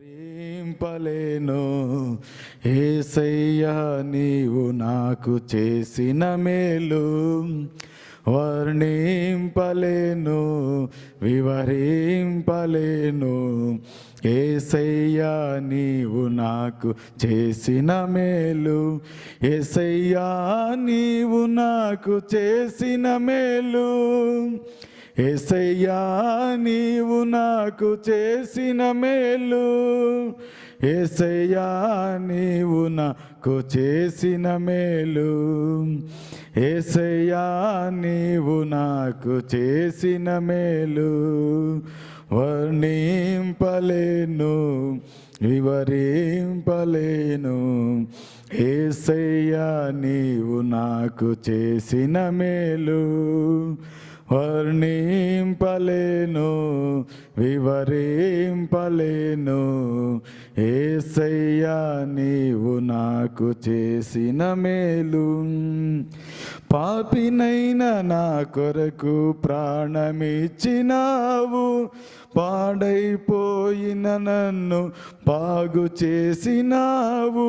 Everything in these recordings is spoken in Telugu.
వివరింపలేను యేసయ్యా నీవు నాకు చేసిన మేలు, వర్ణింపలేను వివరింపలేను యేసయ్యా నీవు నాకు చేసిన మేలు, యేసయ్యా నీవు నాకు చేసిన మేలు, యేసయ్యా నీవు నాకు చేసిన మేలు, యేసయ్యా నీవు నాకు చేసిన మేలు, యేసయ్యా నీవు నాకు చేసిన మేలు, వర్ణింపలేను వివరింపలేను యేసయ్యా నీవు నాకు చేసిన మేలు, వర్ణింపలేను వివరింపలేను యేసయ్యా నీవు నాకు చేసిన మేలు. పాపినైన నా కొరకు ప్రాణమిచ్చినావు, పాడైపోయిన నన్ను బాగు చేసినావు,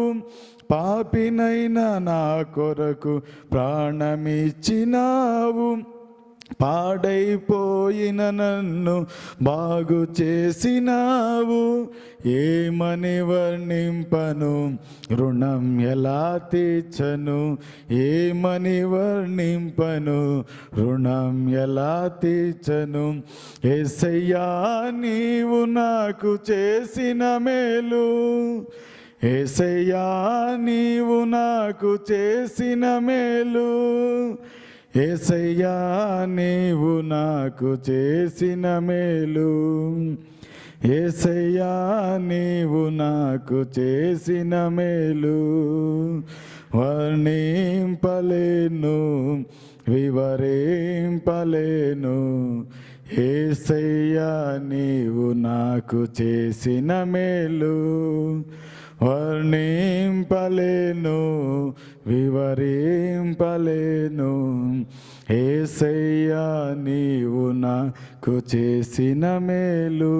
పాపినైన నా కొరకు ప్రాణమిచ్చినావు, పాడైపోయిన నన్ను బాగు చేసినావు, ఏమని వర్ణింపను రుణం ఎలా తీర్చను, ఏమని వర్ణింపను రుణం ఎలా తీర్చను, యేసయ్యా నీవు నాకు చేసిన మేలు, యేసయ్యా నీవు నాకు చేసిన మేలు, యేసయ్యా నీవు నాకు చేసిన మేలు, యేసయ్యా నీవు నాకు చేసిన మేలు, వర్ణింపలేను వివరింపలేను యేసయ్యా నీవు నాకు చేసిన మేలు, వర్ణింపలేను వివరింపలేను యేసయ్యా నీవు నాకు చేసిన మేలు.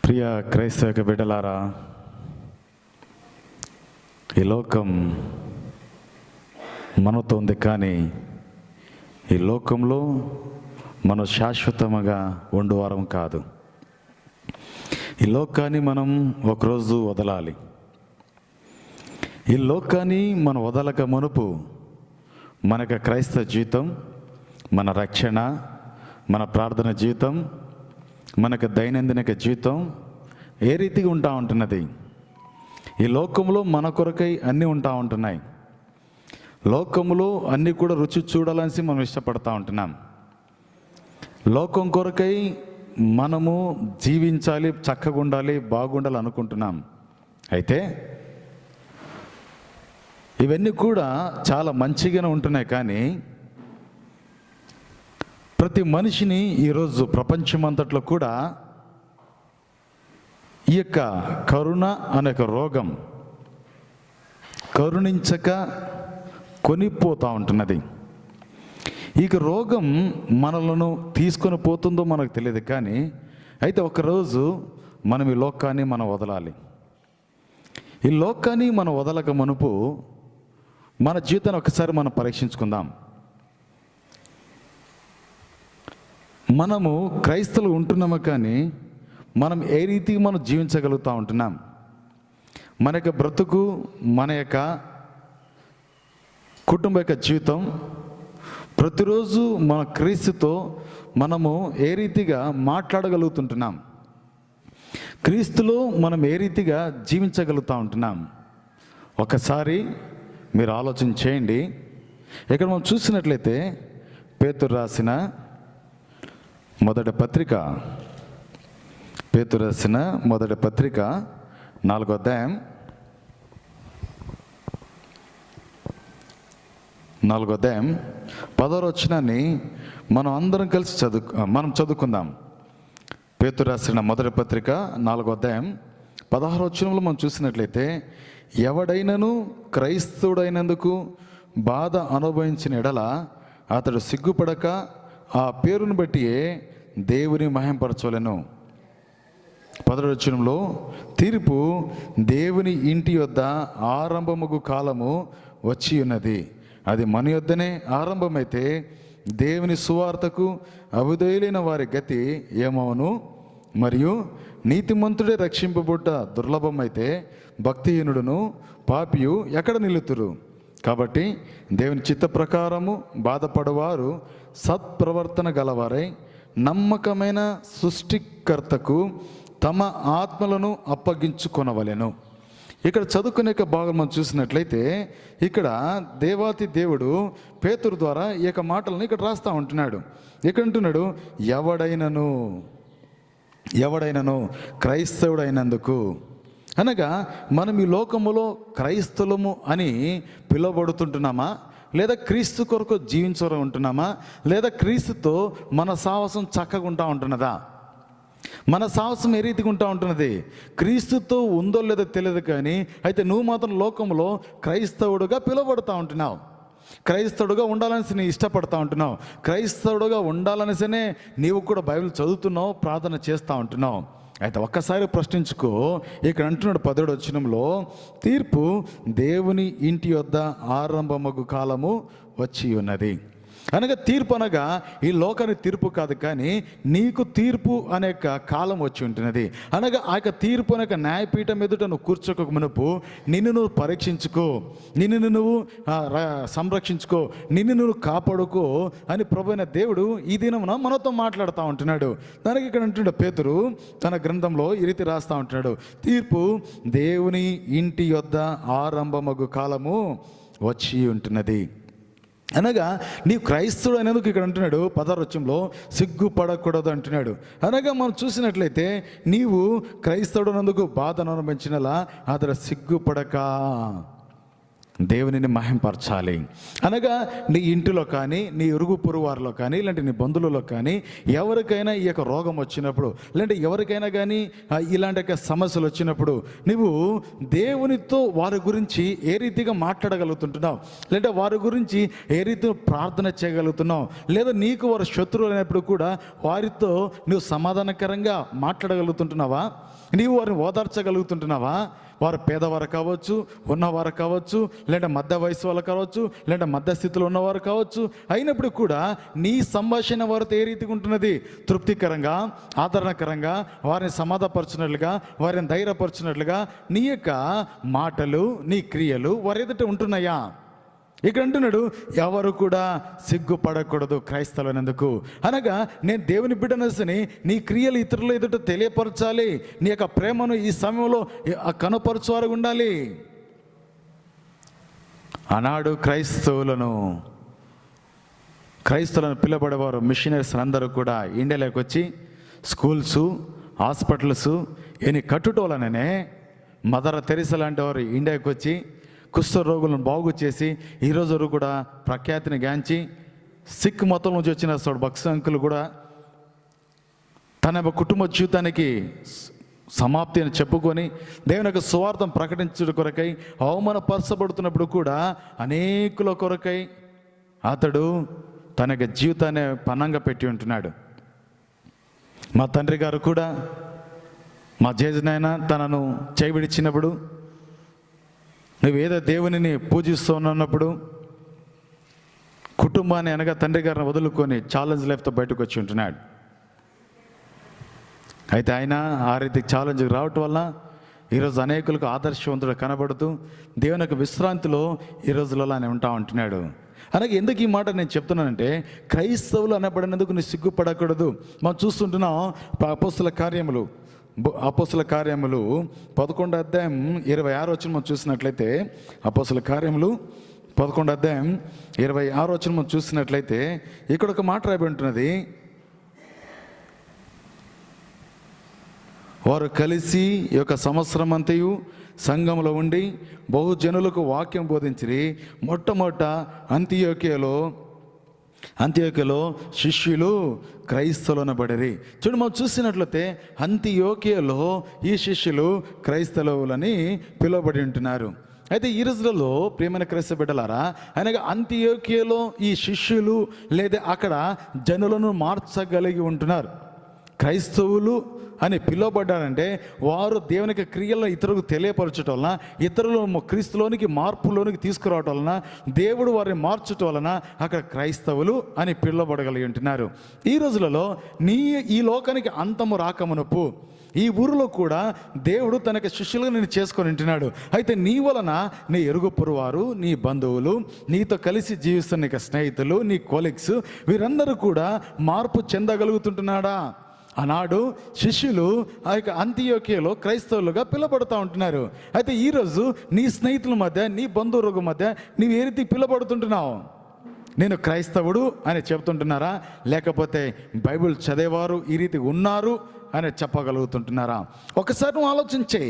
ప్రియ క్రైస్తవ బిడ్డలారా, ఈ లోకం మనతో ఉంది, కానీ ఈ లోకంలో మనం శాశ్వతముగా ఉండువారం కాదు. ఈ లోకాన్ని మనం ఒకరోజు వదలాలి. ఈ లోకాన్ని మనం వదలక మునుపు మనకు క్రైస్తవ జీవితం, మన రక్షణ, మన ప్రార్థన జీవితం, మనకు దైనందిన జీవితం ఏ రీతిగా ఉంటా ఉంటున్నది. ఈ లోకంలో మన కొరకై అన్నీ ఉంటా ఉంటున్నాయి. లోకంలో అన్నీ కూడా రుచి చూడాలని మనం ఇష్టపడతా ఉంటున్నాం. లోకం కొరకై మనము జీవించాలి, చక్కగా ఉండాలి, బాగుండాలి అనుకుంటున్నాం. అయితే ఇవన్నీ కూడా చాలా మంచిగానే ఉంటున్నాయి, కానీ ప్రతి మనిషిని ఈరోజు ప్రపంచమంతట్లో కూడా ఈ యొక్క కరుణ అనే రోగం కరుణించక కొనిపోతూ ఉంటున్నది. ఈ రోగం మనలను తీసుకొని పోతుందో మనకు తెలియదు, కానీ అయితే ఒకరోజు మనం ఈ లోకాన్ని మనం వదలాలి. ఈ లోకాన్ని మనం వదలక మునుపు మన జీవితాన్ని ఒకసారి మనం పరీక్షించుకుందాం. మనము క్రైస్తవులు ఉంటున్నాము, కానీ మనం ఏ రీతిగా మనం జీవించగలుగుతూ ఉంటున్నాం. మన యొక్క బ్రతుకు, మన యొక్క కుటుంబ యొక్క జీవితం, ప్రతిరోజు మన క్రీస్తుతో మనము ఏ రీతిగా మాట్లాడగలుగుతుంటున్నాం, క్రీస్తులో మనం ఏ రీతిగా జీవించగలుగుతూ ఉంటున్నాం. ఒకసారి మీరు ఆలోచన చేయండి. ఇక్కడ మనం చూసినట్లయితే పేతురు రాసిన మొదటి పత్రిక 4వ అధ్యాయం 10వ వచనాన్ని మనం అందరం కలిసి చదువుకుందాం. పేతురు రాసిన మొదటి పత్రిక 4వ అధ్యాయం 16వ వచనంలో మనం చూసినట్లయితే, ఎవడైనను క్రైస్తవుడైనందుకు బాధ అనుభవించిన ఎడల అతడు సిగ్గుపడక ఆ పేరును బట్టియే దేవుని మహింపరచవలెను. 11వ వచనంలో, తీర్పు దేవుని ఇంటి యొద్ద ఆరంభముగు కాలము వచ్చి ఉన్నది. అది మన యొద్దనే ఆరంభమైతే దేవుని సువార్తకు అవిధేయులైన వారి గతి ఏమవును? మరియు నీతిమంతుడే రక్షింపబుట్ట దుర్లభమైతే భక్తిహీనుడును పాపియు ఎక్కడ నిలుతురు? కాబట్టి దేవుని చిత్త ప్రకారము బాధపడవారు సత్ప్రవర్తన గలవారై నమ్మకమైన సృష్టికర్తకు తమ ఆత్మలను అప్పగించుకొనవలెను. ఇక్కడ చదువుకునే భాగం మనం చూసినట్లయితే ఇక్కడ దేవాతి దేవుడు పేతురు ద్వారా ఈ యొక్క మాటలను ఇక్కడ రాస్తూ ఉంటున్నాడు. ఇక్కడ అంటున్నాడు, ఎవడైనను క్రైస్తవుడైనందుకు, అనగా మనం ఈ లోకములో క్రైస్తవులము అని పిలువబడుతుంటున్నామా, లేదా క్రీస్తు కొరకు జీవించడం ఉంటున్నామా, లేదా క్రీస్తుతో మన సాహసం చక్కగా ఉంటా ఉంటున్నదా? మన సాహసం ఏ రీతిగా ఉంటా ఉంటున్నది? క్రీస్తుతో ఉందో లేదో తెలియదు, కానీ అయితే నువ్వు మాత్రం లోకంలో క్రైస్తవుడుగా పిలువబడుతూ ఉంటున్నావు. క్రైస్తవుడుగా ఉండాలనేసి నీ ఇష్టపడతా ఉంటున్నావు. క్రైస్తవుడుగా ఉండాలనేసనే నీవు కూడా బైబిల్ చదువుతున్నావు, ప్రార్థన చేస్తూ ఉంటున్నావు. అయితే ఒక్కసారి ప్రశ్నించుకో. ఇక్కడ అంటున్నాడు 10వ వచనంలో, తీర్పు దేవుని ఇంటి యొద్ద ఆరంభమగు కాలము వచ్చి ఉన్నది. అనగా తీర్పు అనగా ఈ లోకానికి తీర్పు కాదు, కానీ నీకు తీర్పు అనే కాలం వచ్చి ఉంటున్నది. అనగా ఆ యొక్క తీర్పు అనే న్యాయపీఠం ఎదుట నువ్వు కూర్చోక మునుపు నిన్ను నువ్వు పరీక్షించుకో, నిన్ను నువ్వు సంరక్షించుకో, నిన్ను నువ్వు కాపాడుకో అని ప్రభువైన దేవుడు ఈ దినమున మనతో మాట్లాడుతూ ఉంటున్నాడు. దానికి ఇక్కడ అంటున్నాడు పేతురు తన గ్రంథంలో ఈ రీతి రాస్తూ ఉంటున్నాడు, తీర్పు దేవుని ఇంటి యొద్ద ఆరంభమగు కాలము వచ్చి ఉంటున్నది. అనగా నీవు క్రైస్తవుడు అనేందుకు ఇక్కడ అంటున్నాడు 16వ వచనంలో, సిగ్గుపడకూడదు అంటున్నాడు. అనగా మనం చూసినట్లయితే నీవు క్రైస్తవుడు అన్నందుకు బాధను అనుభవించినలా అతడు సిగ్గుపడక దేవునిని మహింపరచాలి. అనగా నీ ఇంటిలో కానీ, నీ ఇరుగు పొరుగు వారిలో కానీ, ఇలాంటి నీ బంధువులలో కానీ ఎవరికైనా ఈ యొక్క రోగం వచ్చినప్పుడు, లేదంటే ఎవరికైనా కానీ ఇలాంటి సమస్యలు వచ్చినప్పుడు నువ్వు దేవునితో వారి గురించి ఏ రీతిగా మాట్లాడగలుగుతుంటున్నావు, లేదా వారి గురించి ఏ రీతిగా ప్రార్థన చేయగలుగుతున్నావు, లేదా నీకు వారు శత్రువులు అయినప్పుడు కూడా వారితో నువ్వు సమాధానకరంగా మాట్లాడగలుగుతుంటున్నావా? నీవు వారిని ఓదార్చగలుగుతుంటున్నావా? వారు పేదవారు కావచ్చు, ఉన్నవారు కావచ్చు, లేదా మధ్య వయసు వాళ్ళు కావచ్చు, లేదా మధ్య స్థితిలో ఉన్నవారు కావచ్చు, అయినప్పుడు కూడా నీ సంభాషణ వారితో ఏ రీతిగా ఉంటున్నది? తృప్తికరంగా, ఆదరణకరంగా, వారిని సమాధానపరచినట్లుగా, వారిని ధైర్యపరచినట్లుగా నీ యొక్క మాటలు, నీ క్రియలు వారి ఎదుట ఉంటున్నాయా? ఇక్కడ అంటున్నాడు, ఎవరు కూడా సిగ్గుపడకూడదు క్రైస్తవులైనందుకు. అనగా నేను దేవుని బిడ్డనని నీ క్రియలు ఇతరుల ఎదుట తెలియపరచాలి. నీ యొక్క ప్రేమను ఈ సమయంలో కనపరచువారు ఉండాలి. ఆనాడు క్రైస్తవులను పిలబడేవారు మిషనరీస్ అందరూ కూడా ఇండియాలోకి వచ్చి స్కూల్స్, హాస్పిటల్స్ ఎన్ని కట్టుటోలననే మదర్ తెరిసా లాంటి వారు ఇండియాకి వచ్చి కుష్ఠ రోగులను బాగు చేసి ఈరోజు కూడా ప్రఖ్యాతిని గాంచి, సిక్ మతం నుంచి వచ్చిన బక్స్ అంకులు కూడా తన కుటుంబ జీవితానికి సమాప్తి అని చెప్పుకొని దేవుని యొక్క సువార్తం ప్రకటించడం కొరకై అవమానపరచబడుతున్నప్పుడు కూడా అనేకుల కొరకై అతడు తన యొక్క జీవితాన్ని పణంగా పెట్టి ఉంటున్నాడు. మా తండ్రి గారు కూడా మా జేజనైనా తనను చేయబడిచ్చినప్పుడు, నువ్వేదో దేవునిని పూజిస్తున్నప్పుడు కుటుంబాన్ని అనగా తండ్రి గారిని వదులుకొని ఛాలెంజ్ లైఫ్తో బయటకు వచ్చి ఉంటున్నాడు. అయితే ఆయన ఆ రీతికి ఛాలెంజ్కి రావటం వల్ల ఈరోజు అనేకులకు ఆదర్శవంతుడు కనబడుతూ దేవుని యొక్క విశ్రాంతిలో ఈ రోజులలో ఆయన ఉంటా ఉంటున్నాడు. అలాగే ఎందుకు ఈ మాట నేను చెప్తున్నానంటే, క్రైస్తవులు అనబడినందుకు నువ్వు సిగ్గుపడకూడదు. మనం చూస్తుంటున్నాం అపోస్తుల కార్యములు 11వ అధ్యాయం 26వ వచనం మనం చూసినట్లయితే, అపోస్తుల కార్యములు 11వ అధ్యాయం 26వ వచనం మనం చూసినట్లయితే ఇక్కడ ఒక మాట రాయబడి ఉంటున్నది, వారు కలిసి ఈ యొక్క సంవత్సరం అంతయు సంఘంలో ఉండి బహుజనులకు వాక్యం బోధించిరి. మొట్టమొదట అంతియోక్యలో శిష్యులు క్రైస్తవులనబడిరి. చూడు, మనం చూసినట్లయితే అంతియోక్యలో ఈ శిష్యులు క్రైస్తవులని పిలువబడి ఉంటున్నారు. అయితే ఈ రోజులలో ప్రియమైన క్రైస్తవ బిడ్డలారా, అనగా అంతియోక్యలో ఈ శిష్యులు లేదా అక్కడ జనులను మార్చగలిగి ఉంటున్నారు. క్రైస్తవులు అని పిలువబడ్డారంటే వారు దేవునికి క్రియలను ఇతరులకు తెలియపరచటం వలన, ఇతరులు క్రీస్తులోనికి మార్పులోనికి తీసుకురావటం వలన, దేవుడు వారిని మార్చటం వలన అక్కడ క్రైస్తవులు అని పిలువబడగలిగి ఉంటున్నారు. ఈ రోజులలో ఈ లోకానికి అంతము రాకమునుపు ఈ ఊరిలో కూడా దేవుడు తనకి శిష్యులుగా నేను చేసుకొని ఉంటున్నాడు. అయితే నీ వలన నీ ఇరుగు పొరువారు, నీ బంధువులు, నీతో కలిసి జీవిస్తున్న నీకు స్నేహితులు, నీ కొలీగ్స్, వీరందరూ కూడా మార్పు చెందగలుగుతుంటున్నాడా? ఆనాడు శిష్యులు ఆ యొక్క అంతియోక్యలో క్రైస్తవులుగా పిలువబడుతూ ఉంటున్నారు. అయితే ఈరోజు నీ స్నేహితుల మధ్య, నీ బంధువుల మధ్య నీవు ఏ రీతి పిలువబడుతుంటున్నావు? నేను క్రైస్తవుడు అని చెప్తుంటున్నారా? లేకపోతే బైబిల్ చదివేవారు ఈ రీతి ఉన్నారు అని చెప్పగలుగుతుంటున్నారా? ఒకసారి నువ్వు ఆలోచించే,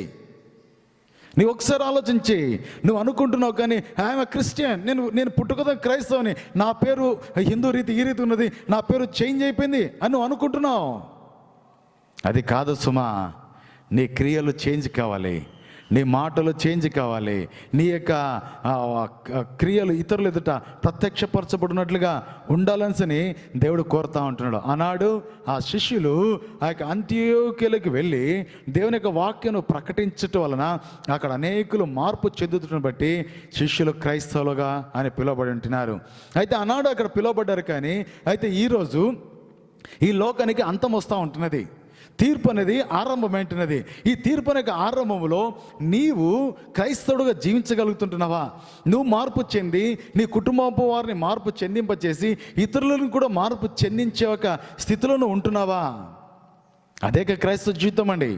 నువ్వు ఒకసారి ఆలోచించి. నువ్వు అనుకుంటున్నావు కానీ ఐఎమ్ క్రిస్టియన్, నేను పుట్టుకతో క్రైస్తవుని, నా పేరు హిందూ రీతి ఈ రీతి ఉన్నది, నా పేరు చేంజ్ అయిపోయింది అని నువ్వు అనుకుంటున్నావు. అది కాదు సుమా. నీ క్రియలు చేంజ్ కావాలి, నీ మాటలు చేంజ్ కావాలి, నీ యొక్క క్రియలు ఇతరులు ఎదుట ప్రత్యక్షపరచబడినట్లుగా ఉండాలని దేవుడు కోరుతూ ఉంటున్నాడు. ఆనాడు ఆ శిష్యులు ఆ యొక్క అంత్యోక్యలోకి వెళ్ళి దేవుని యొక్క వాక్యను ప్రకటించటం వలన అక్కడ అనేకులు మార్పు చెందుతున్న బట్టి శిష్యులు క్రైస్తవులుగా అని పిలువబడి ఉంటున్నారు. అయితే ఆనాడు అక్కడ పిలువబడ్డారు. కానీ అయితే ఈరోజు ఈ లోకానికి అంతం వస్తూ ఉంటున్నది. తీర్పు అనేది ఆరంభమైంటున్నది. ఈ తీర్పు అనే ఆరంభంలో నీవు క్రైస్తవుడుగా జీవించగలుగుతుంటున్నావా? నువ్వు మార్పు చెంది నీ కుటుంబపు వారిని మార్పు చెందింపచేసి ఇతరులను కూడా మార్పు చెందించే ఒక స్థితిలో నువ్వు ఉంటున్నావా? అదే క్రైస్తవ జీవితం అండి.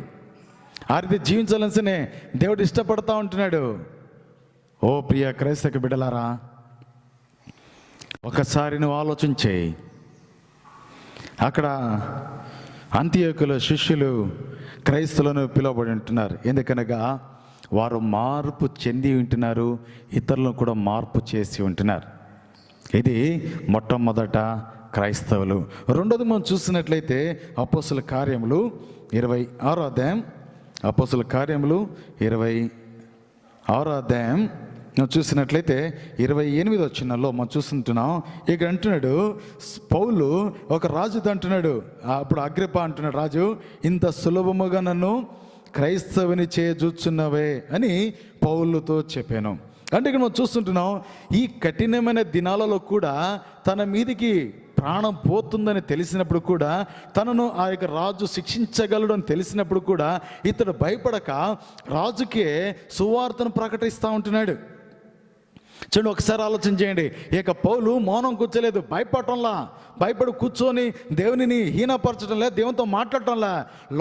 ఆ రీతి జీవించాలనిసనే దేవుడు ఇష్టపడతా ఉంటున్నాడు. ఓ ప్రియ క్రైస్తవ బిడ్డలారా, ఒకసారి నువ్వు ఆలోచించే. అక్కడ అంత్యోక్యలో శిష్యులు క్రైస్తవులను పిలువబడి ఉంటున్నారు. ఎందుకనగా వారు మార్పు చెంది ఉంటున్నారు, ఇతరులను కూడా మార్పు చేసి ఉంటున్నారు. ఇది మొట్టమొదట క్రైస్తవులు. రెండోది మనం చూసినట్లయితే అపోస్తుల కార్యములు 26వ అధ్యాయం, అపోస్తుల కార్యములు 26వ అధ్యాయం మనం చూసినట్లయితే 28వ వచనంలో మనం చూస్తుంటున్నాం. ఇక్కడ అంటున్నాడు పౌలు ఒక రాజుతో అంటున్నాడు. అప్పుడు అగ్రిప్ప అంటున్నాడు, రాజు ఇంత సులభముగా నన్ను క్రైస్తవుని చేయజూచున్నవే అని పౌలుతో చెప్పాను. అంటే ఇక్కడ మనం చూస్తుంటున్నాం, ఈ కఠినమైన దినాలలో కూడా తన మీదికి ప్రాణం పోతుందని తెలిసినప్పుడు కూడా, తనను ఆ యొక్క రాజు శిక్షించగలడు అని తెలిసినప్పుడు కూడా ఇతడు భయపడక రాజుకే సువార్తను ప్రకటిస్తూ ఉంటున్నాడు. చూడండి, ఒకసారి ఆలోచన చేయండి. ఇక పౌలు మౌనం కూర్చోలేదు, భయపడటంలా, భయపడి కూర్చొని దేవునిని హీనపరచడంలే, దేవునితో మాట్లాడటంలా.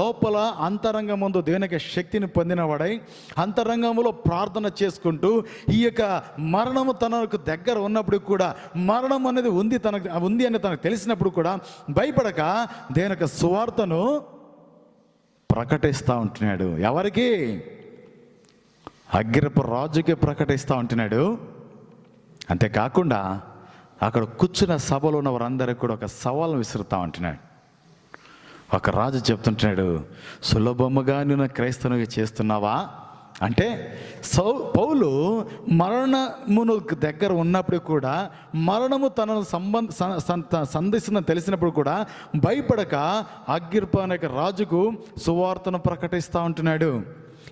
లోపల అంతరంగం ముందు దేవునికి శక్తిని పొందినవాడై అంతరంగంలో ప్రార్థన చేసుకుంటూ ఈ యొక్క మరణము తనకు దగ్గర ఉన్నప్పుడు కూడా, మరణం అనేది ఉంది అని తనకు తెలిసినప్పుడు కూడా భయపడక దేవుని యొక్క సువార్తను ప్రకటిస్తూ ఉంటున్నాడు. ఎవరికి? అగ్రిప్ప రాజుకి ప్రకటిస్తూ ఉంటున్నాడు. అంతేకాకుండా అక్కడ కూర్చున్న సభలో ఉన్న వారందరికీ కూడా ఒక సవాల్ను విసురుతూ ఉంటున్నాడు. ఒక రాజు చెప్తుంటున్నాడు, సులభముగా నువ్వు క్రైస్తవునిగా చేస్తున్నావా అంటే, పౌలు మరణమును దగ్గర ఉన్నప్పుడు కూడా, మరణము తనను సంధిస్తుందని తెలిసినప్పుడు కూడా భయపడక అగ్రిప్ప అనే రాజుకు సువార్తను ప్రకటిస్తూ ఉంటున్నాడు.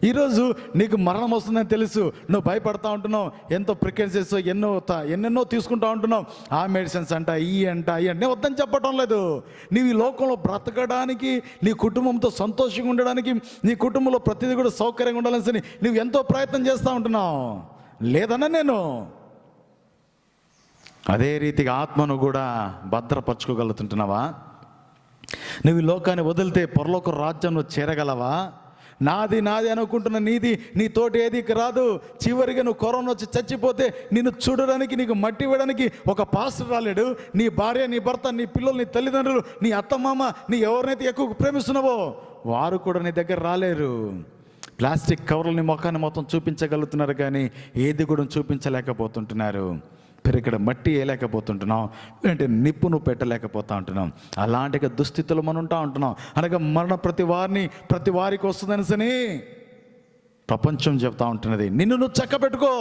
ఈరోజు నీకు మరణం వస్తుందని తెలుసు, నువ్వు భయపడతా ఉంటున్నావు, ఎంతో ప్రికాషన్స్ ఎన్నెన్నో తీసుకుంటా ఉంటున్నావు. ఆ మెడిసిన్స్ అంట, ఈ అంట, ఈ అంటే వద్దని చెప్పటం లేదు. నీవు ఈ లోకంలో బ్రతకడానికి, నీ కుటుంబంతో సంతోషంగా ఉండడానికి, నీ కుటుంబంలో ప్రతిదీ కూడా సౌకర్యంగా ఉండాలని నువ్వు ఎంతో ప్రయత్నం చేస్తూ ఉంటున్నావు. లేదన్నా నేను అదే రీతిగా ఆత్మను కూడా భద్రపరచుకోగలుగుతుంటున్నావా? నువ్వు ఈ లోకాన్ని వదిలితే పరలోక రాజ్యం నువ్వు చేరగలవా? నాది అనుకుంటున్న నీది నీ తోటి ఏది రాదు. చివరిగా నువ్వు కరోనా వచ్చి చచ్చిపోతే నిన్ను చూడడానికి, నీకు మట్టి ఇవ్వడానికి ఒక పాస్టర్ రాలేడు. నీ భార్య, నీ భర్త, నీ పిల్లలు, నీ తల్లిదండ్రులు, నీ అత్తమామ, నీ ఎవరినైతే ఎక్కువ ప్రేమిస్తున్నావో వారు కూడా నీ దగ్గర రాలేరు. ప్లాస్టిక్ కవర్లు నీ ముఖాన్ని మొత్తం చూపించగలుగుతున్నారు, కానీ ఏది కూడా చూపించలేకపోతుంటున్నారు. పెరిగడ మట్టి వేయలేకపోతుంటున్నాం, అంటే నిప్పును పెట్టలేకపోతూ ఉంటున్నాం. అలాంటి దుస్థితులు మనం ఉంటున్నాం. అనగా మరణ ప్రతి వారికి వస్తుందనిసని ప్రపంచం చెప్తా ఉంటున్నది. నిన్ను నువ్వు చక్కబెట్టుకో,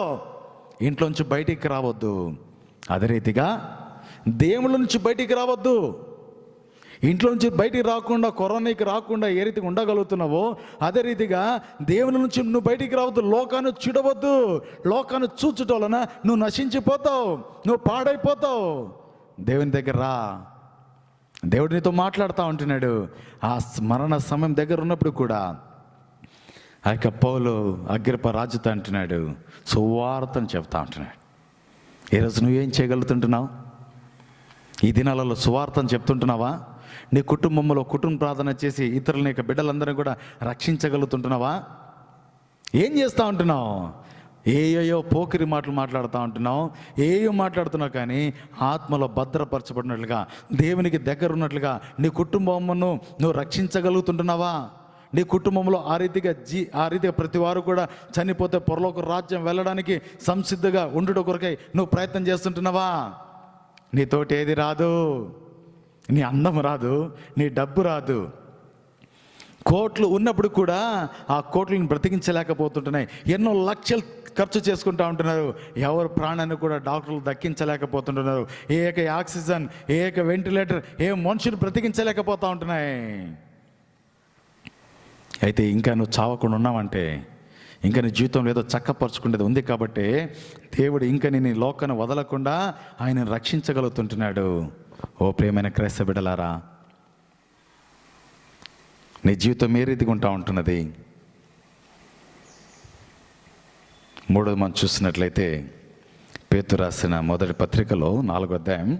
ఇంట్లోంచి బయటికి రావద్దు. అదే రీతిగా దేవుళ్ళ నుంచి బయటికి రావద్దు. ఇంట్లో నుంచి బయటికి రాకుండా, కరోనాకి రాకుండా ఏ రీతిగా ఉండగలుగుతున్నావో అదే రీతిగా దేవుని నుంచి నువ్వు బయటికి రావద్దు. లోకాన్ని చూడవద్దు. లోకాన్ని చూచుట వలన నువ్వు నశించిపోతావు, నువ్వు పాడైపోతావు. దేవుని దగ్గర రా. దేవుడు నీతో మాట్లాడుతూ ఉంటున్నాడు. ఆ మరణ సమయం దగ్గర ఉన్నప్పుడు కూడా ఆ యొక్క పౌలు అగ్రిప్ప రాజుతో అంటున్నాడు, సువార్తను చెప్తా ఉంటున్నాడు. ఈరోజు నువ్వేం చేయగలుగుతుంటున్నావు? ఈ దినాలలో సువార్తను చెప్తుంటున్నావా? నీ కుటుంబంలో కుటుంబ ప్రార్థన చేసి ఇతరులని యొక్క బిడ్డలందరినీ కూడా రక్షించగలుగుతుంటున్నావా? ఏం చేస్తూ ఉంటున్నావు? ఏయో పోకిరి మాటలు మాట్లాడుతూ ఉంటున్నావు, ఏయో మాట్లాడుతున్నావు. కానీ ఆత్మలో భద్రపరచబడినట్లుగా, దేవునికి దగ్గర ఉన్నట్లుగా నీ కుటుంబమును నువ్వు రక్షించగలుగుతుంటున్నావా? నీ కుటుంబంలో ఆ రీతిగా ప్రతి వారు కూడా చనిపోతే పరలోక రాజ్యం వెళ్ళడానికి సంసిద్ధంగా ఉండుట కొరకై నువ్వు ప్రయత్నం చేస్తుంటున్నావా? నీతోటి ఏది రాదు. నీ అందం రాదు, నీ డబ్బు రాదు. కోట్లు ఉన్నప్పుడు కూడా ఆ కోట్లను బ్రతికించలేకపోతుంటున్నాయి. ఎన్నో లక్షలు ఖర్చు చేసుకుంటూ ఉంటున్నారు. ఎవరు ప్రాణాన్ని కూడా డాక్టర్లు దక్కించలేకపోతుంటున్నారు. ఏ ఆక్సిజన్, ఏ వెంటిలేటర్, ఏ మనుషులు బ్రతికించలేకపోతూ ఉంటున్నాయి. అయితే ఇంకా నువ్వు చావకుండా ఉన్నావంటే, ఇంకా నీ జీవితంలో ఏదో చక్కపరుచుకునేది ఉంది కాబట్టి దేవుడు ఇంకా నేను లోకాన్ని వదలకుండా ఆయన రక్షించగలుగుతుంటున్నాడు. ఓ ప్రియమైన క్రైస్తవ బిడ్డలారా, నీ జీవితం ఏ రీతిగా ఉంటా ఉంటున్నది? మూడోది మనం చూసినట్లయితే పేతురు రాసిన మొదటి పత్రికలో 4వ అధ్యాయం,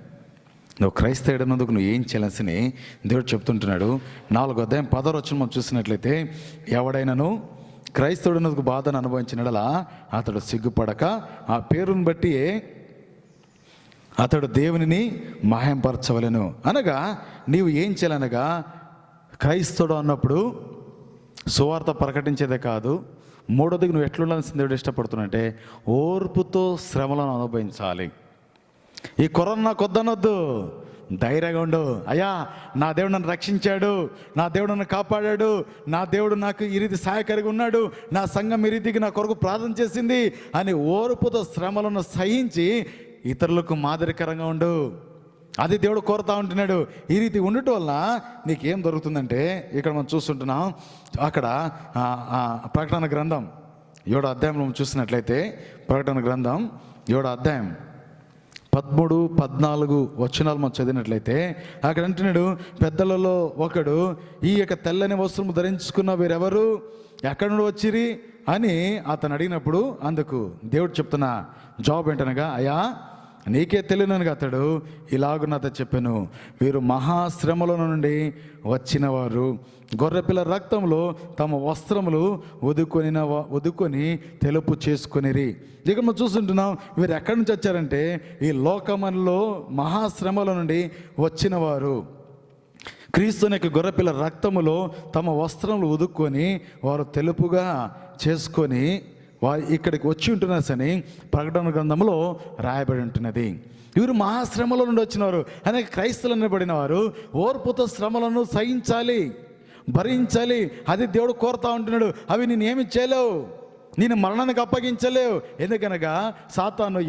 నువ్వు క్రైస్తవుడన్నందుకు నువ్వు ఏం చేయాల్సి దేవుడు చెప్తుంటున్నాడు. 4వ అధ్యాయం 10వ వచనం మనం చూసినట్లయితే, ఎవడైనాను క్రైస్తవుడన్నందుకు బాధను అనుభవించినడలా అతడు సిగ్గుపడక ఆ పేరును బట్టి అతడు దేవునిని మహింపరచవలెను. అనగా నీవు ఏం చేయాలనగా, క్రైస్తవుడు అన్నప్పుడు సువార్త ప్రకటించేదే కాదు, మూడోదిగా నువ్వు ఎట్లుండాల్సింది దేవుడు ఇష్టపడుతున్నంటే ఓర్పుతో శ్రమలను అనుభవించాలి. ఈ కరోనా నాకు వద్దనొద్దు, ధైర్యంగా ఉండు. అయ్యా, నా దేవుడు నన్ను రక్షించాడు, నా దేవుడు నన్ను కాపాడాడు, నా దేవుడు నాకు ఈ రీతి సహాయకారిగా ఉన్నాడు, నా సంఘం ఈ రీతికి నా కొరకు ప్రార్థన చేసింది అని ఓర్పుతో శ్రమలను సహించి ఇతరులకు మాదిరికరంగా ఉండు. అది దేవుడు కోరుతా ఉంటున్నాడు. ఈ రీతి ఉండటం వల్ల నీకేం దొరుకుతుందంటే, ఇక్కడ మనం చూస్తుంటున్నాం, అక్కడ ప్రకటన గ్రంథం 7వ అధ్యాయంలో చూసినట్లయితే, ప్రకటన గ్రంథం 7వ అధ్యాయం 13, 14 వచనాలు మనం చదివినట్లయితే అక్కడ అంటున్నాడు, పెద్దలలో ఒకడు ఈ యొక్క తెల్లని వస్త్రము ధరించుకున్న వీరెవరు, ఎక్కడి నుండి వచ్చిరి అని అతను అడిగినప్పుడు అందుకు దేవుడు చెప్తున్న జవాబు ఏంటనగా, అయ్యా నీకే తెలియనగా అతడు ఇలాగ నాతో చెప్పాను, వీరు మహాశ్రమల నుండి వచ్చినవారు, గొర్రెపిల్ల రక్తంలో తమ వస్త్రములు ఉదుకొని తెలుపు చేసుకొనిరి. ఇక మనం చూస్తుంటున్నాం, వీరు ఎక్కడి నుంచి వచ్చారంటే ఈ లోకములో మహాశ్రమల నుండి వచ్చినవారు. క్రీస్తుని యొక్క గొర్రెపిల్ల రక్తములో తమ వస్త్రములు ఉదుక్కొని వారు తెలుపుగా చేసుకొని వారు ఇక్కడికి వచ్చి ఉంటున్నారని ప్రకటన గ్రంథంలో రాయబడి ఉంటున్నది. వీరు మహాశ్రమల నుండి వచ్చినవారు. అనేక క్రైస్తవులు అనబడిన వారు ఓర్పుతో శ్రమలను సహించాలి, భరించాలి. అది దేవుడు కోరుతా ఉంటున్నాడు. అవి నేను ఏమి చేయలేవు, నేను మరణానికి అప్పగించలేవు. ఎందుకనగా సాతాను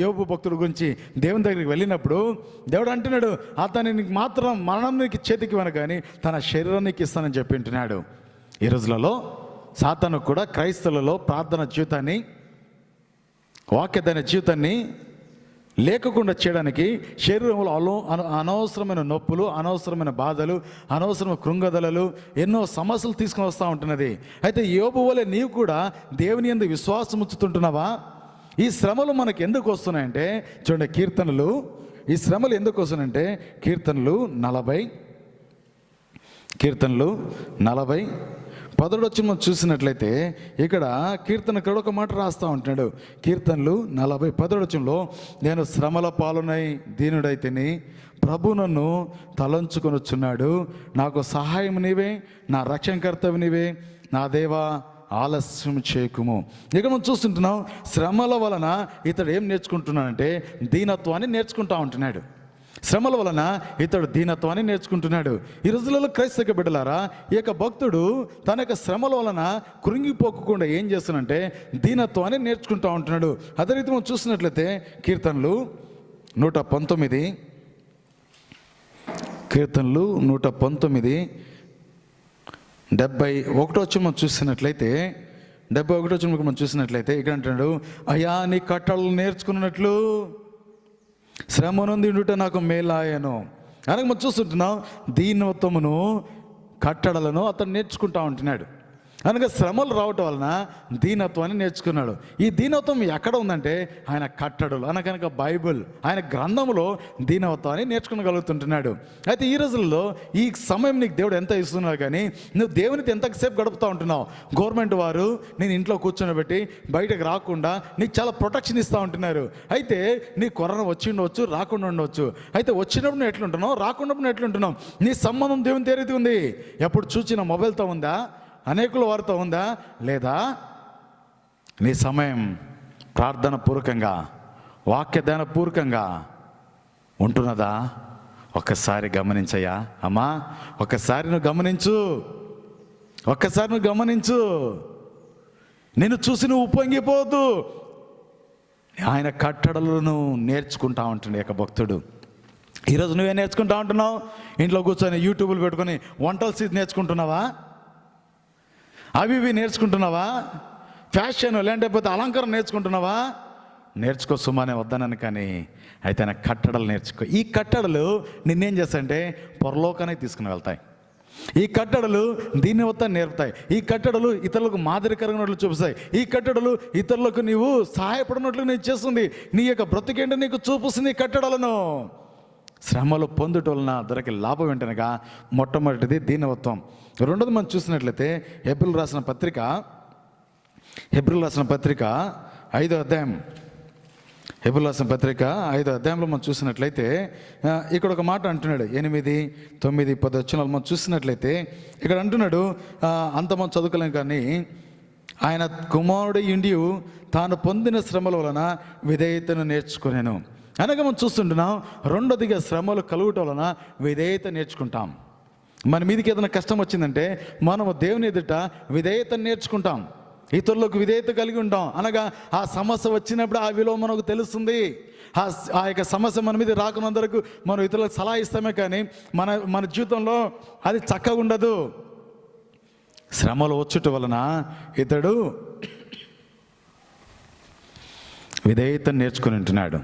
యోబు భక్తుడి గురించి దేవుని దగ్గరికి వెళ్ళినప్పుడు దేవుడు అంటున్నాడు, అతనికి మాత్రం మరణానికి చేతికి ఇవ్వను కానీ తన శరీరానికి ఇస్తానని చెప్పి ఉంటున్నాడు. ఈ రోజులలో సాతాను కూడా క్రైస్తవులలో ప్రార్థన జీవితాన్ని, వాక్యదైన జీవితాన్ని లేకుండా చేయడానికి శరీరంలో అనవసరమైన నొప్పులు, అనవసరమైన బాధలు, అనవసరమైన కృంగదలలు, ఎన్నో సమస్యలు తీసుకుని వస్తూ ఉంటున్నది. అయితే యోబు వలె నీవు కూడా దేవుని యందు విశ్వాసం ఉంచుతుంటున్నావా? ఈ శ్రమలు మనకు ఎందుకు వస్తున్నాయంటే చూడండి, కీర్తనలు, ఈ శ్రమలు ఎందుకు వస్తున్నాయంటే కీర్తనలు 40 11 మనం చూసినట్లయితే ఇక్కడ కీర్తనకుడు ఒక మాట రాస్తూ ఉంటున్నాడు. కీర్తనలు 40 11లో, నేను శ్రమల పాలునై దీనుడైతిని, ప్రభు నన్ను తలంచుకొనుచున్నాడు, నాకు సహాయం నీవే, నా రక్షణకర్తవి నీవే, నా దేవా ఆలస్యం చేయకుము. ఇక మనం చూస్తుంటున్నాం, శ్రమల వలన ఇతడు ఏం నేర్చుకుంటున్నాడంటే దీనత్వాన్ని నేర్చుకుంటా ఉంటున్నాడు. శ్రమల వలన ఇతడు దీనత్వాన్ని నేర్చుకుంటున్నాడు. ఈ రోజులలో క్రైస్తవ బిడ్డలారా, ఈ యొక్క భక్తుడు తన యొక్క శ్రమల వలన కృంగిపోకుండా ఏం చేస్తున్నాడంటే దీనత్వాన్ని నేర్చుకుంటూ ఉంటున్నాడు. అదే రీతి మనం చూసినట్లయితే కీర్తనలు 119 కీర్తనలు 119 71 మనం చూసినట్లయితే 71 మనం చూసినట్లయితే ఇక్కడ అంటున్నాడు, అయ్యా నీ కట్టడలు నేర్చుకున్నట్లు శ్రమ నుండి ఉండుట నాకు మేలాయను. అనగా మనం చూస్తుంటున్నాం దీనత్వమును కట్టడలను అతను నేర్చుకుంటా ఉంటున్నాడు. అనగా శ్రమలు రావటం వలన దీనత్వాన్ని నేర్చుకున్నాడు. ఈ దీనత్వం ఎక్కడ ఉందంటే ఆయన కట్టడలు అనకనక బైబిల్, ఆయన గ్రంథంలో దీనత్వాన్ని నేర్చుకోగలుగుతుంటున్నాడు. అయితే ఈ రోజుల్లో ఈ సమయం నీకు దేవుడు ఎంత ఇస్తున్నాడు, కానీ నువ్వు దేవునితో ఎంతసేపు గడుపుతూ ఉంటున్నావు. గవర్నమెంట్ వారు నేను ఇంట్లో కూర్చొని బయటకు రాకుండా నీకు చాలా ప్రొటెక్షన్ ఇస్తూ ఉంటున్నారు. అయితే నీ కరోనా వచ్చి ఉండవచ్చు, రాకుండా ఉండవచ్చు. అయితే వచ్చినప్పుడు నువ్వు ఎట్లుంటున్నావు, రాకుండా నువ్వు ఎట్లుంటున్నావు? నీ సంబంధం దేవుని తేరితి ఉంది. ఎప్పుడు చూచిన మొబైల్తో ఉందా, అనేకుల వారితో ఉందా, లేదా నీ సమయం ప్రార్థన పూర్వకంగా వాక్యదాన పూర్వకంగా ఉంటున్నదా? ఒక్కసారి గమనించయ్యా అమ్మా, ఒక్కసారి నువ్వు గమనించు. నిన్ను చూసి నువ్వు ఉప్పొంగిపోవద్దు. ఆయన కట్టడలను నేర్చుకుంటా ఉంటుండే ఒక భక్తుడు. ఈరోజు నువ్వే నేర్చుకుంటా ఉంటున్నావు. ఇంట్లో కూర్చొని యూట్యూబ్లు పెట్టుకొని వంటలు నేర్చుకుంటున్నావా? అవి ఇవి నేర్చుకుంటున్నావా? ఫ్యాషన్ లేకపోతే అలంకారం నేర్చుకుంటున్నావా? నేర్చుకో సుమానే వద్దనని, కానీ అయితే ఆయన కట్టడలు నేర్చుకో. ఈ కట్టడలు నిన్నేం చేస్తాయంటే పరలోకానికి తీసుకుని వెళ్తాయి. ఈ కట్టడలు దీన్ని వద్ద నేర్పుతాయి. ఈ కట్టడలు ఇతరులకు మాదిరికరంగా చూపిస్తాయి. ఈ కట్టడలు ఇతరులకు నీవు సహాయపడినట్లు నీకు చేస్తుంది. నీ యొక్క బ్రతికేంటో నీకు చూపిస్తుంది ఈ కట్టడలను. శ్రమలు పొందుట వలన దొరికి లాభం ఏంటనగా మొట్టమొదటిది దీనవత్వం. రెండోది మనం చూసినట్లయితే హెబ్రీయులకు రాసిన పత్రిక 5వ అధ్యాయం, హెబ్రీయులకు రాసిన పత్రిక 5వ అధ్యాయంలో మనం చూసినట్లయితే ఇక్కడ ఒక మాట అంటున్నాడు. 8, 9, 10 వచనాలు మనం చూసినట్లయితే ఇక్కడ అంటున్నాడు, అంత మనం చదువుకోలేం, కానీ ఆయన కుమారుడు ఇండియు తాను పొందిన శ్రమల వలన విధేయతను నేర్చుకునేను. అనగా మనం చూస్తుంటున్నాం, రెండోదిగా శ్రమలు కలుగుట వలన విధేయత నేర్చుకుంటాం. మన మీదకి ఏదైనా కష్టం వచ్చిందంటే మనము దేవుని ఎదుట విధేయతను నేర్చుకుంటాం, ఇతరులకు విధేయత కలిగి ఉంటాం. అనగా ఆ సమస్య వచ్చినప్పుడు ఆ విలువ మనకు తెలుస్తుంది. ఆ యొక్క సమస్య మన మీద రాకున్నందుకు మనం ఇతరులకు సలహా ఇస్తామే, కానీ మన జీవితంలో అది చక్కగా ఉండదు. శ్రమలు వచ్చుట వలన ఇతడు విధేయతను నేర్చుకుని ఉంటున్నాడు.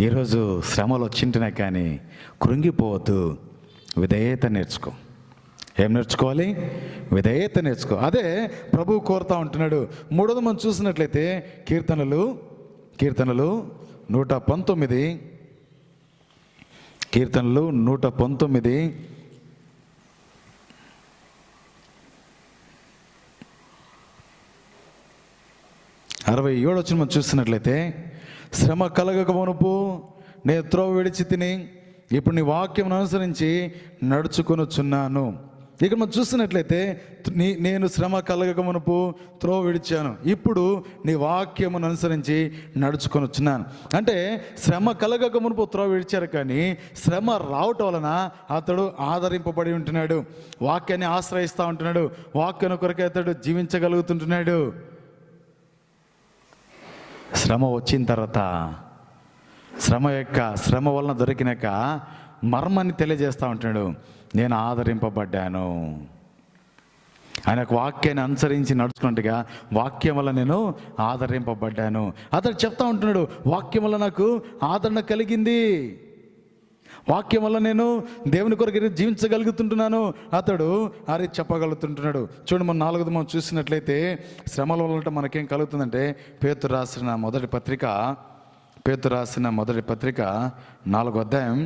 ఈరోజు శ్రమలు వచ్చింటున్నాయి, కానీ కృంగిపోవద్దు. విధేయత నేర్చుకో. ఏం నేర్చుకోవాలి? విధేయత నేర్చుకో. అదే ప్రభువు కోరుతా ఉంటున్నాడు. మూడోది మనం చూసినట్లయితే కీర్తనలు 119 67 మనం చూసినట్లయితే, శ్రమ కలగక మునుపు నేను త్రోవ విడిచి తిని ఇప్పుడు నీ వాక్యం అనుసరించి నడుచుకొనుచున్నాను. ఇక్కడ మనం చూసినట్లయితే నేను శ్రమ కలగక మునుపు త్రోవ విడిచాను, ఇప్పుడు నీ వాక్యమును అనుసరించి నడుచుకొనుచున్నాను. అంటే శ్రమ కలగక మునుపు త్రోవ విడిచారు, కానీ శ్రమ రావటం వలన అతడు ఆదరింపబడి ఉంటున్నాడు, వాక్యాన్ని ఆశ్రయిస్తూ ఉంటున్నాడు, వాక్యాన్ని కొరకు అతడు జీవించగలుగుతుంటున్నాడు. శ్రమ వచ్చిన తర్వాత శ్రమ వలన దొరికినాక మర్మాన్ని తెలియజేస్తూ ఉంటున్నాడు. నేను ఆదరింపబడ్డాను. ఆయన వాక్యాన్ని అనుసరించి నడుచుకున్నట్టుగా వాక్యం వల్ల నేను ఆదరింపబడ్డాను. అతడు చెప్తా ఉంటున్నాడు, వాక్యం వల్ల నాకు ఆదరణ కలిగింది, వాక్యం వల్ల నేను దేవుని కొరకు జీవించగలుగుతుంటున్నాను. అతడు అది చెప్పగలుగుతుంటున్నాడు. చూడండి, మనం 4వ మనం చూసినట్లయితే శ్రమల వల్ల మనకేం కలుగుతుందంటే పేతురు రాసిన మొదటి పత్రిక 4వ అధ్యాయం